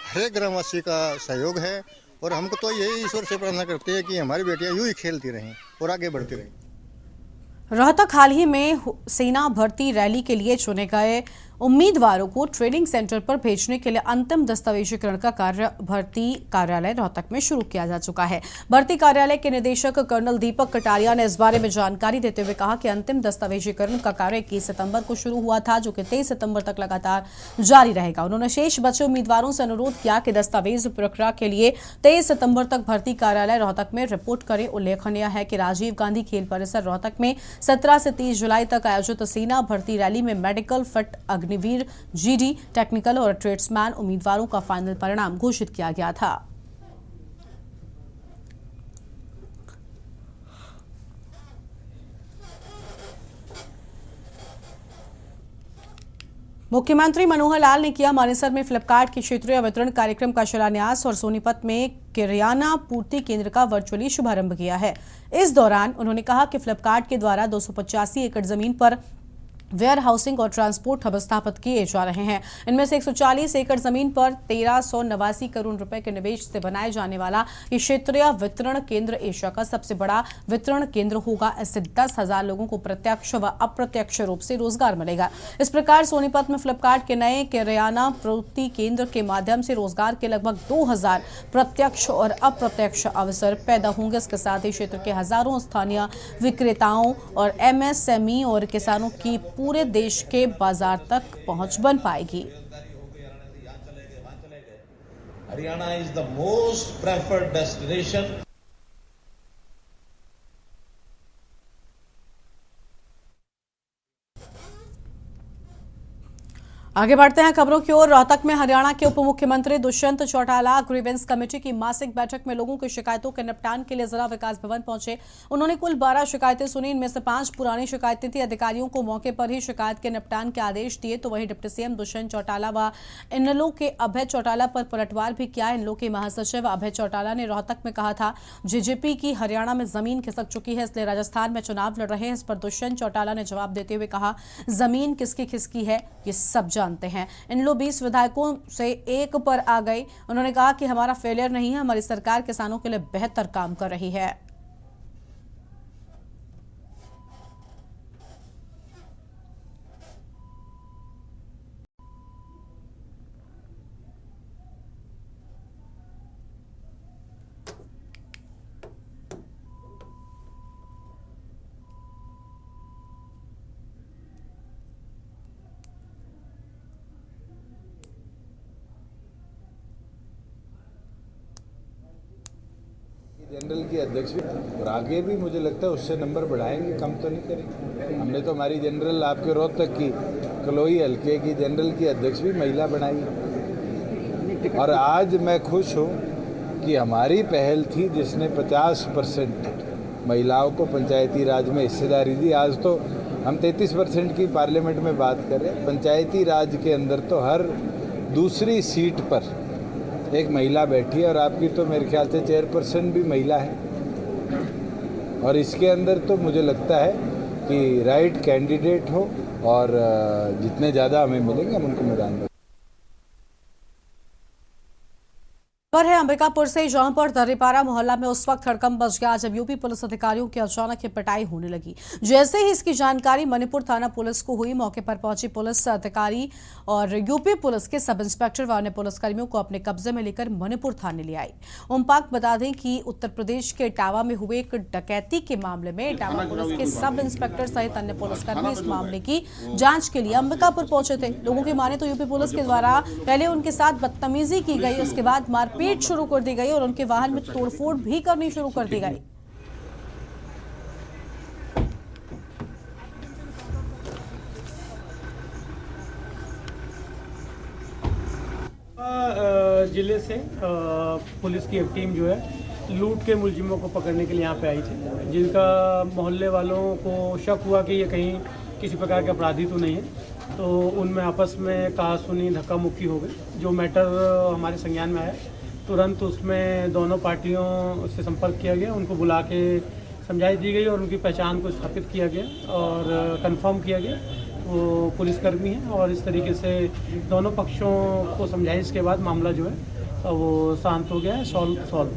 हर एक ग्रामवासी का सहयोग है। और हमको तो यही ईश्वर से प्रार्थना करते हैं कि हमारी बेटियां यूं ही खेलती रहें और आगे बढ़ती रहें। रोहतक हाल ही में सेना भर्ती रैली के लिए चुने गए उम्मीदवारों को ट्रेनिंग सेंटर पर भेजने के लिए अंतिम दस्तावेजीकरण का कार्य भर्ती कार्यालय रोहतक में शुरू किया जा चुका है। भर्ती कार्यालय के निदेशक कर्नल दीपक कटारिया ने इस बारे में जानकारी देते हुए कहा कि अंतिम दस्तावेजीकरण का कार्य 21 सितंबर को शुरू हुआ था, जो कि 23 सितंबर तक लगातार जारी रहेगा। उन्होंने शेष बचे उम्मीदवारों से अनुरोध किया कि दस्तावेज प्रक्रिया के लिए 23 सितंबर तक भर्ती कार्यालय रोहतक में रिपोर्ट करें। उल्लेखनीय है कि राजीव गांधी खेल परिसर रोहतक में 17 से 30 जुलाई तक आयोजित सेना भर्ती रैली में medical fit, Agniveer, GD, technical और ट्रेड्समैन उम्मीदवारों का फाइनल परिणाम घोषित किया गया था। मुख्यमंत्री मनोहर लाल ने किया मानेसर में फ्लिपकार्ट के क्षेत्रीय वितरण कार्यक्रम का शिलान्यास और सोनीपत में किराना पूर्ति केंद्र का वर्चुअली शुभारंभ किया है। इस दौरान उन्होंने कहा कि फ्लिपकार्ट के द्वारा 285 एकड़ जमीन पर वेयर हाउसिंग और ट्रांसपोर्ट हब स्थापित किए जा रहे हैं। इनमें से 140 एकड़ जमीन पर 1389 करोड़ रुपए के निवेश से बनाए जाने वाला ये क्षेत्रीय वितरण केंद्र एशिया का सबसे बड़ा वितरण केंद्र होगा। इससे 10,000 लोगों को प्रत्यक्ष व अप्रत्यक्ष रूप से रोजगार मिलेगा। इस प्रकार सोनीपत में फ्लिपकार्ट के नए किराना पूर्ति केंद्र के माध्यम से रोजगार के लगभग 2000 प्रत्यक्ष और अप्रत्यक्ष अवसर पैदा होंगे। इसके साथ ही क्षेत्र के हजारों स्थानीय विक्रेताओं और MSME और किसानों की पूरे देश के बाजार तक पहुंच बन पाएगी। Haryana is the most preferred destination. आगे बढ़ते हैं खबरों की ओर। रोहतक में हरियाणा के उप मुख्यमंत्री दुष्यंत चौटाला ग्रीवेंस कमेटी की मासिक बैठक में लोगों की शिकायतों के निपटान के लिए जिला विकास भवन पहुंचे। उन्होंने कुल 12 शिकायतें सुनी। इनमें से 5 पुरानी शिकायतें थी। अधिकारियों को मौके पर ही शिकायत के निपटान के आदेश दिए। तो वहीं डिप्टी सीएम दुष्यंत चौटाला व इनलो के अभय चौटाला पर पलटवार भी किया। इनलो के महासचिव अभय चौटाला ने रोहतक में कहा था जेजेपी की हरियाणा में जमीन खिसक चुकी है, इसलिए राजस्थान में चुनाव लड़ रहे हैं। इस पर दुष्यंत चौटाला ने जवाब देते हुए कहा जमीन किसकी खिसकी है ये सब जानते हैं। इन लोग 20 विधायकों से एक पर आ गए। उन्होंने कहा कि हमारा फेलियर नहीं है, हमारी सरकार किसानों के लिए बेहतर काम कर रही है। जनरल की अध्यक्ष भी और आगे भी मुझे लगता है उससे नंबर बढ़ाएंगे, कम तो नहीं करेंगे। हमने तो हमारी जनरल आपके रोहतक की कलोई हल्के की जनरल की अध्यक्ष भी महिला बनाई। और आज मैं खुश हूँ कि हमारी पहल थी जिसने 50% महिलाओं को पंचायती राज में हिस्सेदारी दी। आज तो हम 33% की पार्लियामेंट में बात कर रहे हैं। पंचायती राज के अंदर तो हर दूसरी सीट पर एक महिला बैठी है और आपकी तो मेरे ख्याल से चेयरपर्सन भी महिला है। और इसके अंदर तो मुझे लगता है कि राइट कैंडिडेट हो और जितने ज़्यादा हमें मिलेंगे हम उनको मैदान में। खबर है अंबिकापुर से, जहां पर दर्रीपारा मोहल्ला में उस वक्त हड़कंप मच गया जब यूपी पुलिस अधिकारियों की अचानक ही पिटाई होने लगी। जैसे ही इसकी जानकारी मणिपुर थाना पुलिस को हुई, मौके पर पहुंची पुलिस अधिकारी और यूपी पुलिस के सब इंस्पेक्टर व अन्य पुलिसकर्मियों को अपने कब्जे में लेकर मणिपुर थाने ले आई। ओमपाक बता दें कि उत्तर प्रदेश के इटावा में हुए एक डकैती के मामले में इटावा पुलिस के सब इंस्पेक्टर सहित अन्य पुलिसकर्मी इस मामले की जांच के लिए अंबिकापुर पहुंचे थे। लोगों की माने तो यूपी पुलिस के द्वारा पहले उनके साथ बदतमीजी की गई, उसके बाद मारपीट शुरू कर दी गई और उनके वाहन में तोड़फोड़ भी करनी शुरू कर दी गई। जिले से पुलिस की एक टीम जो है लूट के मुलजिमों को पकड़ने के लिए यहाँ पे आई थी, जिनका मोहल्ले वालों को शक हुआ कि ये कहीं किसी प्रकार के अपराधी तो नहीं है। तो उनमें आपस में कहासुनी धक्का मुक्की हो गई। जो मैटर हमारे संज्ञान में आया, तुरंत उसमें दोनों पार्टियों से संपर्क किया गया, उनको बुला के समझाइश दी गई और उनकी पहचान को स्थापित किया गया और कंफर्म किया गया वो पुलिसकर्मी हैं। और इस तरीके से दोनों पक्षों को समझाइश के बाद मामला जो है वो शांत हो गया है, सॉल्व।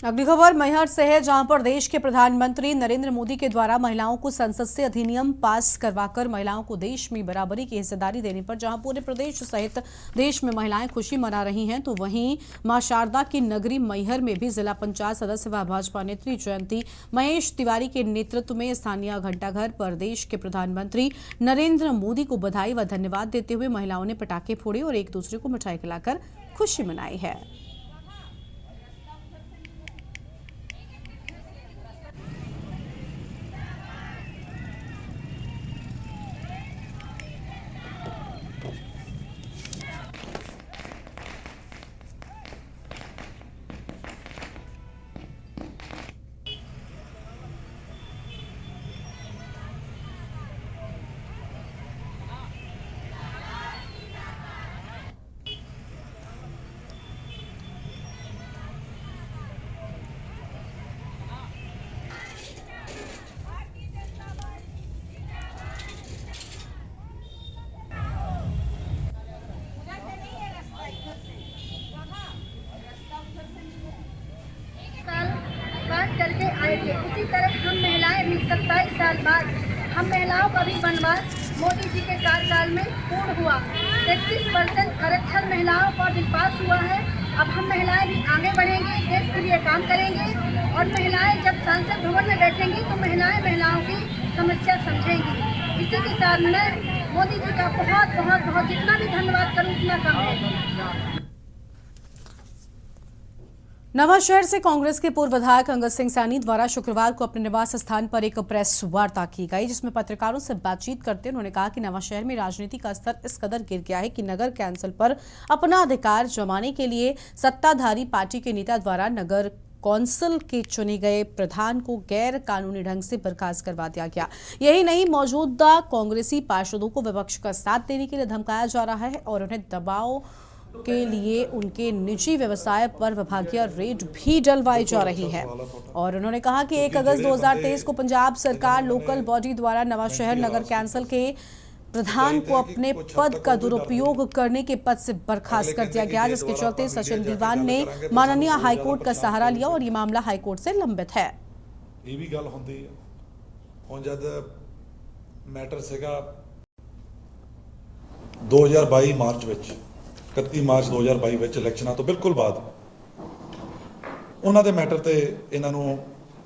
अगली खबर मैहर से है, जहां पर देश के प्रधानमंत्री नरेंद्र मोदी के द्वारा महिलाओं को संसद से अधिनियम पास करवाकर महिलाओं को देश में बराबरी की हिस्सेदारी देने पर जहां पूरे प्रदेश सहित देश में महिलाएं खुशी मना रही हैं, तो वहीं मां शारदा की नगरी मैहर में भी जिला पंचायत सदस्य व भाजपा नेत्री जयंती महेश तिवारी के नेतृत्व में स्थानीय घंटाघर पर देश के प्रधानमंत्री नरेंद्र मोदी को बधाई व धन्यवाद देते हुए महिलाओं ने पटाखे फोड़े और एक दूसरे को मिठाई खिलाकर खुशी मनाई है। करके आए थे, उसी तरह हम महिलाएं भी 27 साल बाद हम महिलाओं का भी वनवास मोदी जी के कार्यकाल में पूर्ण हुआ। 33% आरक्षण महिलाओं का बिल पास हुआ है। अब हम महिलाएं भी आगे बढ़ेंगे, देश के लिए काम करेंगे और महिलाएं जब संसद भवन में बैठेंगी तो महिलाओं की समस्या समझेंगी। इसी के साथ मैं मोदी जी का बहुत बहुत बहुत जितना भी धन्यवाद करूँ उतना कम है। नवांशहर से कांग्रेस के पूर्व विधायक अंगद सिंह सैनी द्वारा शुक्रवार को अपने निवास स्थान पर एक प्रेस वार्ता की गई, जिसमें पत्रकारों से बातचीत करते उन्होंने कहा कि नवांशहर में राजनीति का स्तर इस कदर गिर गया है कि नगर कैंसल पर अपना अधिकार जमाने के लिए सत्ताधारी पार्टी के नेता द्वारा नगर कौंसिल के चुने गए प्रधान को गैर कानूनी ढंग से बर्खास्त करवा दिया गया। यही नहीं, मौजूदा कांग्रेसी पार्षदों को विपक्ष का साथ देने के लिए धमकाया जा रहा है और उन्हें दबाव के लिए उनके निजी व्यवसाय पर विभागीय रेड भी डलवाई जा रही है। और उन्होंने कहा कि 1 अगस्त 2023 को पंजाब सरकार लोकल बॉडी द्वारा नवांशहर नगर कैंसल के प्रधान को अपने पद का दुरुपयोग करने के पद से बर्खास्त कर दिया गया, जिसके चलते सचिन दीवान ने माननीय हाईकोर्ट का सहारा लिया और ये मामला हाईकोर्ट से लंबित है। ये भी गल होंदी है हुण जद मैटर सीगा 2022 मार्च विच 31 मार्च 2022 ਵਿੱਚ ਇਲੈਕਸ਼ਨਾਂ ਤੋਂ ਬਿਲਕੁਲ ਬਾਅਦ ਉਹਨਾਂ ਦੇ ਮੈਟਰ ਤੇ ਇਹਨਾਂ ਨੂੰ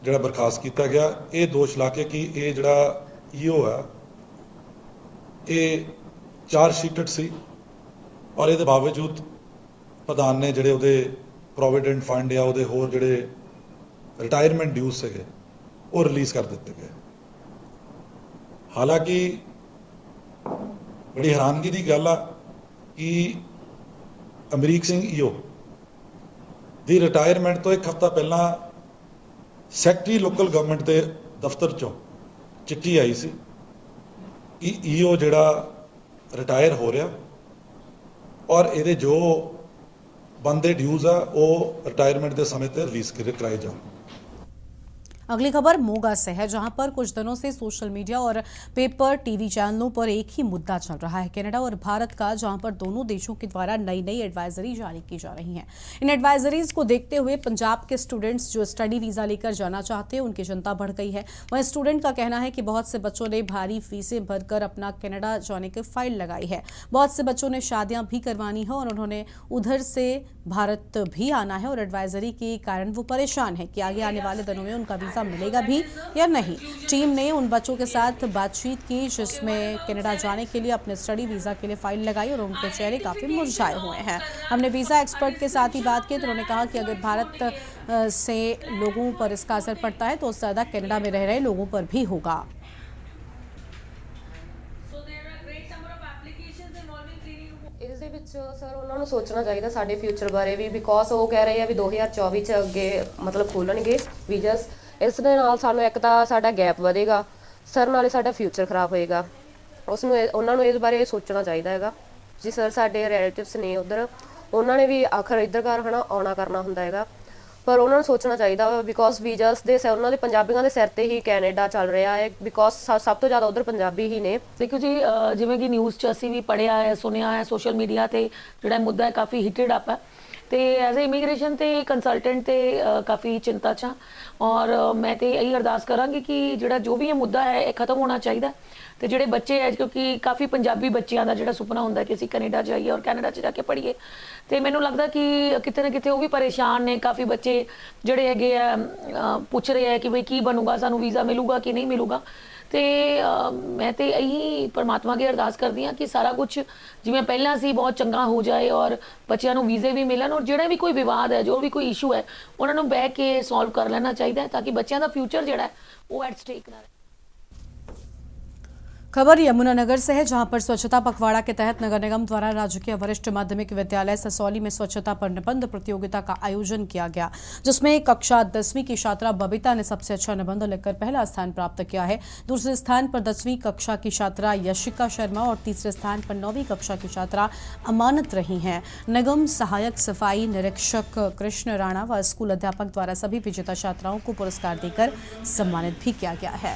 ਜਿਹੜਾ ਬਰਖਾਸਤ ਕੀਤਾ ਗਿਆ, ਇਹ ਦੋਸ਼ ਲਾ ਕੇ ਕਿ ਇਹ ਜਿਹੜਾ ਈਓ ਹੈ ਇਹ ਚਾਰਜ ਸ਼ੀਟਡ ਸੀ ਔਰ ਇਹਦੇ ਬਾਵਜੂਦ ਪ੍ਰਧਾਨ ਨੇ ਜਿਹੜੇ ਉਹਦੇ ਪ੍ਰੋਵੀਡੈਂਟ ਫੰਡ ਜਾਂ ਉਹਦੇ ਹੋਰ ਜਿਹੜੇ ਰਿਟਾਇਰਮੈਂਟ ਡਿਊਜ਼ ਸੀਗੇ ਉਹ ਰਿਲੀਜ਼ ਕਰ ਦਿੱਤੇ ਗਏ। ਹਾਲਾਂਕਿ ਬੜੀ ਹੈਰਾਨਗੀ ਦੀ ਗੱਲ ਆ ਕਿ ਅਮਰੀਕ ਸਿੰਘ ਈਓ ਦੀ ਰਿਟਾਇਰਮੈਂਟ ਤੋਂ 1 ਹਫ਼ਤਾ ਪਹਿਲਾਂ ਸੈਕਟਰੀ ਲੋਕਲ ਗਵਰਨਮੈਂਟ ਦੇ ਦਫ਼ਤਰ ਚੋਂ ਚਿੱਠੀ ਆਈ ਸੀ ਕਿ ਈਓ ਜਿਹੜਾ ਰਿਟਾਇਰ ਹੋ ਰਿਹਾ ਔਰ ਇਹਦੇ ਜੋ ਬੰਦੇ ਡਿਊਜ਼ ਆ ਉਹ ਰਿਟਾਇਰਮੈਂਟ ਦੇ ਸਮੇਂ ਤੇ ਰਿਲੀਜ਼ ਕਰਾਏ ਜਾਣ। अगली खबर मोगा से है, जहां पर कुछ दिनों से सोशल मीडिया और पेपर टीवी चैनलों पर एक ही मुद्दा चल रहा है, कनाडा और भारत का, जहां पर दोनों देशों के द्वारा नई नई एडवाइजरी जारी की जा रही हैं। इन एडवाइजरीज को देखते हुए पंजाब के स्टूडेंट्स जो स्टडी वीजा लेकर जाना चाहते हैं उनकी चिंता बढ़ गई है। वहीं स्टूडेंट का कहना है कि बहुत से बच्चों ने भारी फीसें भरकर अपना कनाडा जाने की फाइल लगाई है। बहुत से बच्चों ने शादियां भी करवानी है और उन्होंने उधर से भारत भी आना है और एडवाइजरी के कारण वो परेशान है कि आगे आने वाले दिनों में उनका वीजा मिलेगा भी या नहीं। टीम ने उन बच्चों के साथ बातचीत की जिसमें कनाडा जाने के लिए अपने स्टडी वीजा के लिए फाइल लगाई और उनके चेहरे काफी मुरझाए हुए हैं। हमने वीजा एक्सपर्ट के साथ ही बात की तो उन्होंने कहा कि अगर भारत से लोगों पर इसका असर पड़ता है तो उससे ज्यादा कनाडा में रह रहे लोगों पर भी होगा। ਇਸ ਦੇ ਵਿੱਚ ਸਰ ਉਹਨਾਂ ਨੂੰ ਸੋਚਣਾ ਚਾਹੀਦਾ ਸਾਡੇ ਫਿਊਚਰ ਬਾਰੇ ਵੀ, ਬਿਕੋਜ਼ ਉਹ ਕਹਿ ਰਹੇ ਆ ਵੀ 2024 ਚ ਅੱਗੇ ਮਤਲਬ ਖੋਲਣਗੇ ਵੀਜ਼ਾਸ। ਇਸ ਦੇ ਨਾਲ ਸਾਨੂੰ ਇੱਕ ਤਾਂ ਸਾਡਾ ਗੈਪ ਵਧੇਗਾ ਸਰ, ਨਾਲੇ ਸਾਡਾ ਫਿਊਚਰ ਖਰਾਬ ਹੋਏਗਾ। ਉਹਨਾਂ ਨੂੰ ਇਸ ਬਾਰੇ ਸੋਚਣਾ ਚਾਹੀਦਾ ਹੈਗਾ ਜੀ ਸਰ। ਸਾਡੇ ਰਿਲੇਟਿਵਸ ਨੇ ਉੱਧਰ, ਉਹਨਾਂ ਨੇ ਵੀ ਆਖਰ ਇੱਧਰ ਘਰ ਆਉਣਾ ਕਰਨਾ ਹੁੰਦਾ ਹੈਗਾ। ਪਰ ਉਹਨਾਂ ਨੂੰ ਸੋਚਣਾ ਚਾਹੀਦਾ ਵਾ ਬਿਕੋਜ਼ ਵੀਜ਼ਾਸ ਦੇ ਉਹਨਾਂ ਦੇ ਪੰਜਾਬੀਆਂ ਦੇ ਸਿਰ ਤੇ ਹੀ ਕੈਨੇਡਾ ਚੱਲ ਰਿਹਾ ਹੈ ਬਿਕੋਜ਼ ਸਭ ਤੋਂ ਜ਼ਿਆਦਾ ਉਧਰ ਪੰਜਾਬੀ ਹੀ ਨੇ। ਦੇਖੋ ਜੀ ਜਿਵੇਂ ਕਿ ਨਿਊਜ਼ 'ਚ ਅਸੀਂ ਵੀ ਪੜ੍ਹਿਆ ਹੈ ਸੁਣਿਆ ਹੈ ਸੋਸ਼ਲ ਮੀਡੀਆ ਤੇ ਜਿਹੜਾ ਮੁੱਦਾ ਹੈ ਕਾਫੀ ਹੀਟਡ ਅਪ ਹੈ ਤੇ ਐਜ਼ ਅ ਇਮੀਗ੍ਰੇਸ਼ਨ ਤੇ ਕੰਸਲਟੈਂਟ ਤੇ ਕਾਫੀ ਚਿੰਤਾ 'ਚ ਔਰ ਮੈਂ ਤੇ ਇਹੀ ਅਰਦਾਸ ਕਰਾਂਗੀ ਕਿ ਜਿਹੜਾ ਜੋ ਵੀ ਇਹ ਮੁੱਦਾ ਹੈ ਇਹ ਖਤਮ ਹੋਣਾ ਚਾਹੀਦਾ ਤੇ ਜਿਹੜੇ ਬੱਚੇ ਹੈ ਕਿਉਂਕਿ ਕਾਫੀ ਪੰਜਾਬੀ ਬੱਚਿਆਂ ਦਾ ਜਿਹੜਾ ਸੁਪਨਾ ਹੁੰਦਾ ਕਿ ਅਸੀਂ ਕੈਨੇਡਾ ਜਾਈਏ ਔਰ ਕੈਨੇਡਾ 'ਚ ਜਾ ਕੇ ਪੜ੍ਹੀਏ ਤੇ ਮੈਨੂੰ ਲੱਗਦਾ ਕਿ ਕਿਤੇ ਨਾ ਕਿਤੇ ਉਹ ਵੀ ਪਰੇਸ਼ਾਨ ਨੇ। ਕਾਫੀ ਬੱਚੇ ਜਿਹੜੇ ਹੈਗੇ ਆ ਪੁੱਛ ਰਹੇ ਆ ਕਿ ਬਈ ਕੀ ਬਣੂਗਾ ਸਾਨੂੰ ਵੀਜ਼ਾ ਮਿਲੂਗਾ ਕਿ ਨਹੀਂ ਮਿਲੂਗਾ ਤੇ ਮੈਂ ਤੇ ਇਹੀ ਪਰਮਾਤਮਾ ਅੱਗੇ ਅਰਦਾਸ ਕਰਦੀ ਹਾਂ ਕਿ ਸਾਰਾ ਕੁਝ ਜਿਵੇਂ ਪਹਿਲਾਂ ਸੀ ਬਹੁਤ ਚੰਗਾ ਹੋ ਜਾਏ ਔਰ ਬੱਚਿਆਂ ਨੂੰ ਵੀਜ਼ੇ ਵੀ ਮਿਲਣ ਔਰ ਜਿਹੜਾ ਵੀ ਕੋਈ ਵਿਵਾਦ ਹੈ ਜੋ ਵੀ ਕੋਈ ਇਸ਼ੂ ਹੈ ਉਹਨਾਂ ਨੂੰ ਬਹਿ ਕੇ ਸੋਲਵ ਕਰ ਲੈਣਾ ਚਾਹੀਦਾ ਹੈ ਤਾਂ ਕਿ ਬੱਚਿਆਂ ਦਾ ਫਿਊਚਰ ਜਿਹੜਾ ਹੈ वो एट स्टेक ना रहे। खबर यमुनानगर से है, जहां पर स्वच्छता पखवाड़ा के तहत नगर निगम द्वारा राजकीय वरिष्ठ माध्यमिक विद्यालय ससौली में स्वच्छता पर निबंध प्रतियोगिता का आयोजन किया गया, जिसमें कक्षा 10वीं की छात्रा बबीता ने सबसे अच्छा निबंध लिखकर पहला स्थान प्राप्त किया है। दूसरे स्थान पर 10वीं कक्षा की छात्रा यशिका शर्मा और तीसरे स्थान पर 9वीं कक्षा की छात्रा अमानत रही हैं। निगम सहायक सफाई निरीक्षक कृष्ण राणा व स्कूल अध्यापक द्वारा सभी विजेता छात्राओं को पुरस्कार देकर सम्मानित भी किया गया है।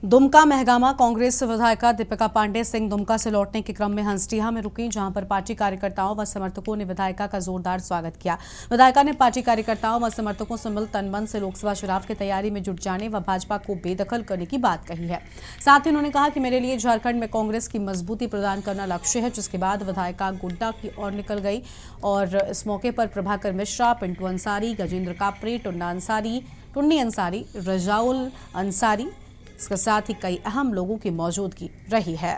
दुमका महगामा कांग्रेस विधायिका दीपिका पांडे सिंह दुमका से लौटने के क्रम में हंसडीहा में रुकी, जहां पर पार्टी कार्यकर्ताओं व समर्थकों ने विधायिका का जोरदार स्वागत किया। विधायिका ने पार्टी कार्यकर्ताओं व समर्थकों से मिल तन मन से लोकसभा चुनाव की तैयारी में जुट जाने व भाजपा को बेदखल करने की बात कही है। साथ ही उन्होंने कहा कि मेरे लिए झारखंड में कांग्रेस की मजबूती प्रदान करना लक्ष्य है। जिसके बाद विधायिका गोड्डा की ओर निकल गई और इस मौके पर प्रभाकर मिश्रा, पिंटू अंसारी, गजेंद्र कापरे, टुन्नी अंसारी, रजाउल अंसारी, इसके साथ ही कई अहम लोगों की मौजूदगी रही है।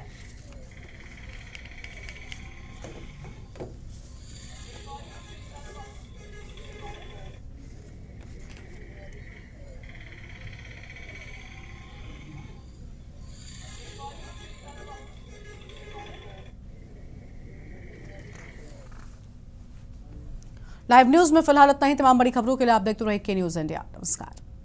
लाइव न्यूज में फिलहाल इतना ही। तमाम बड़ी खबरों के लिए आप देखते रहिए के न्यूज इंडिया। नमस्कार।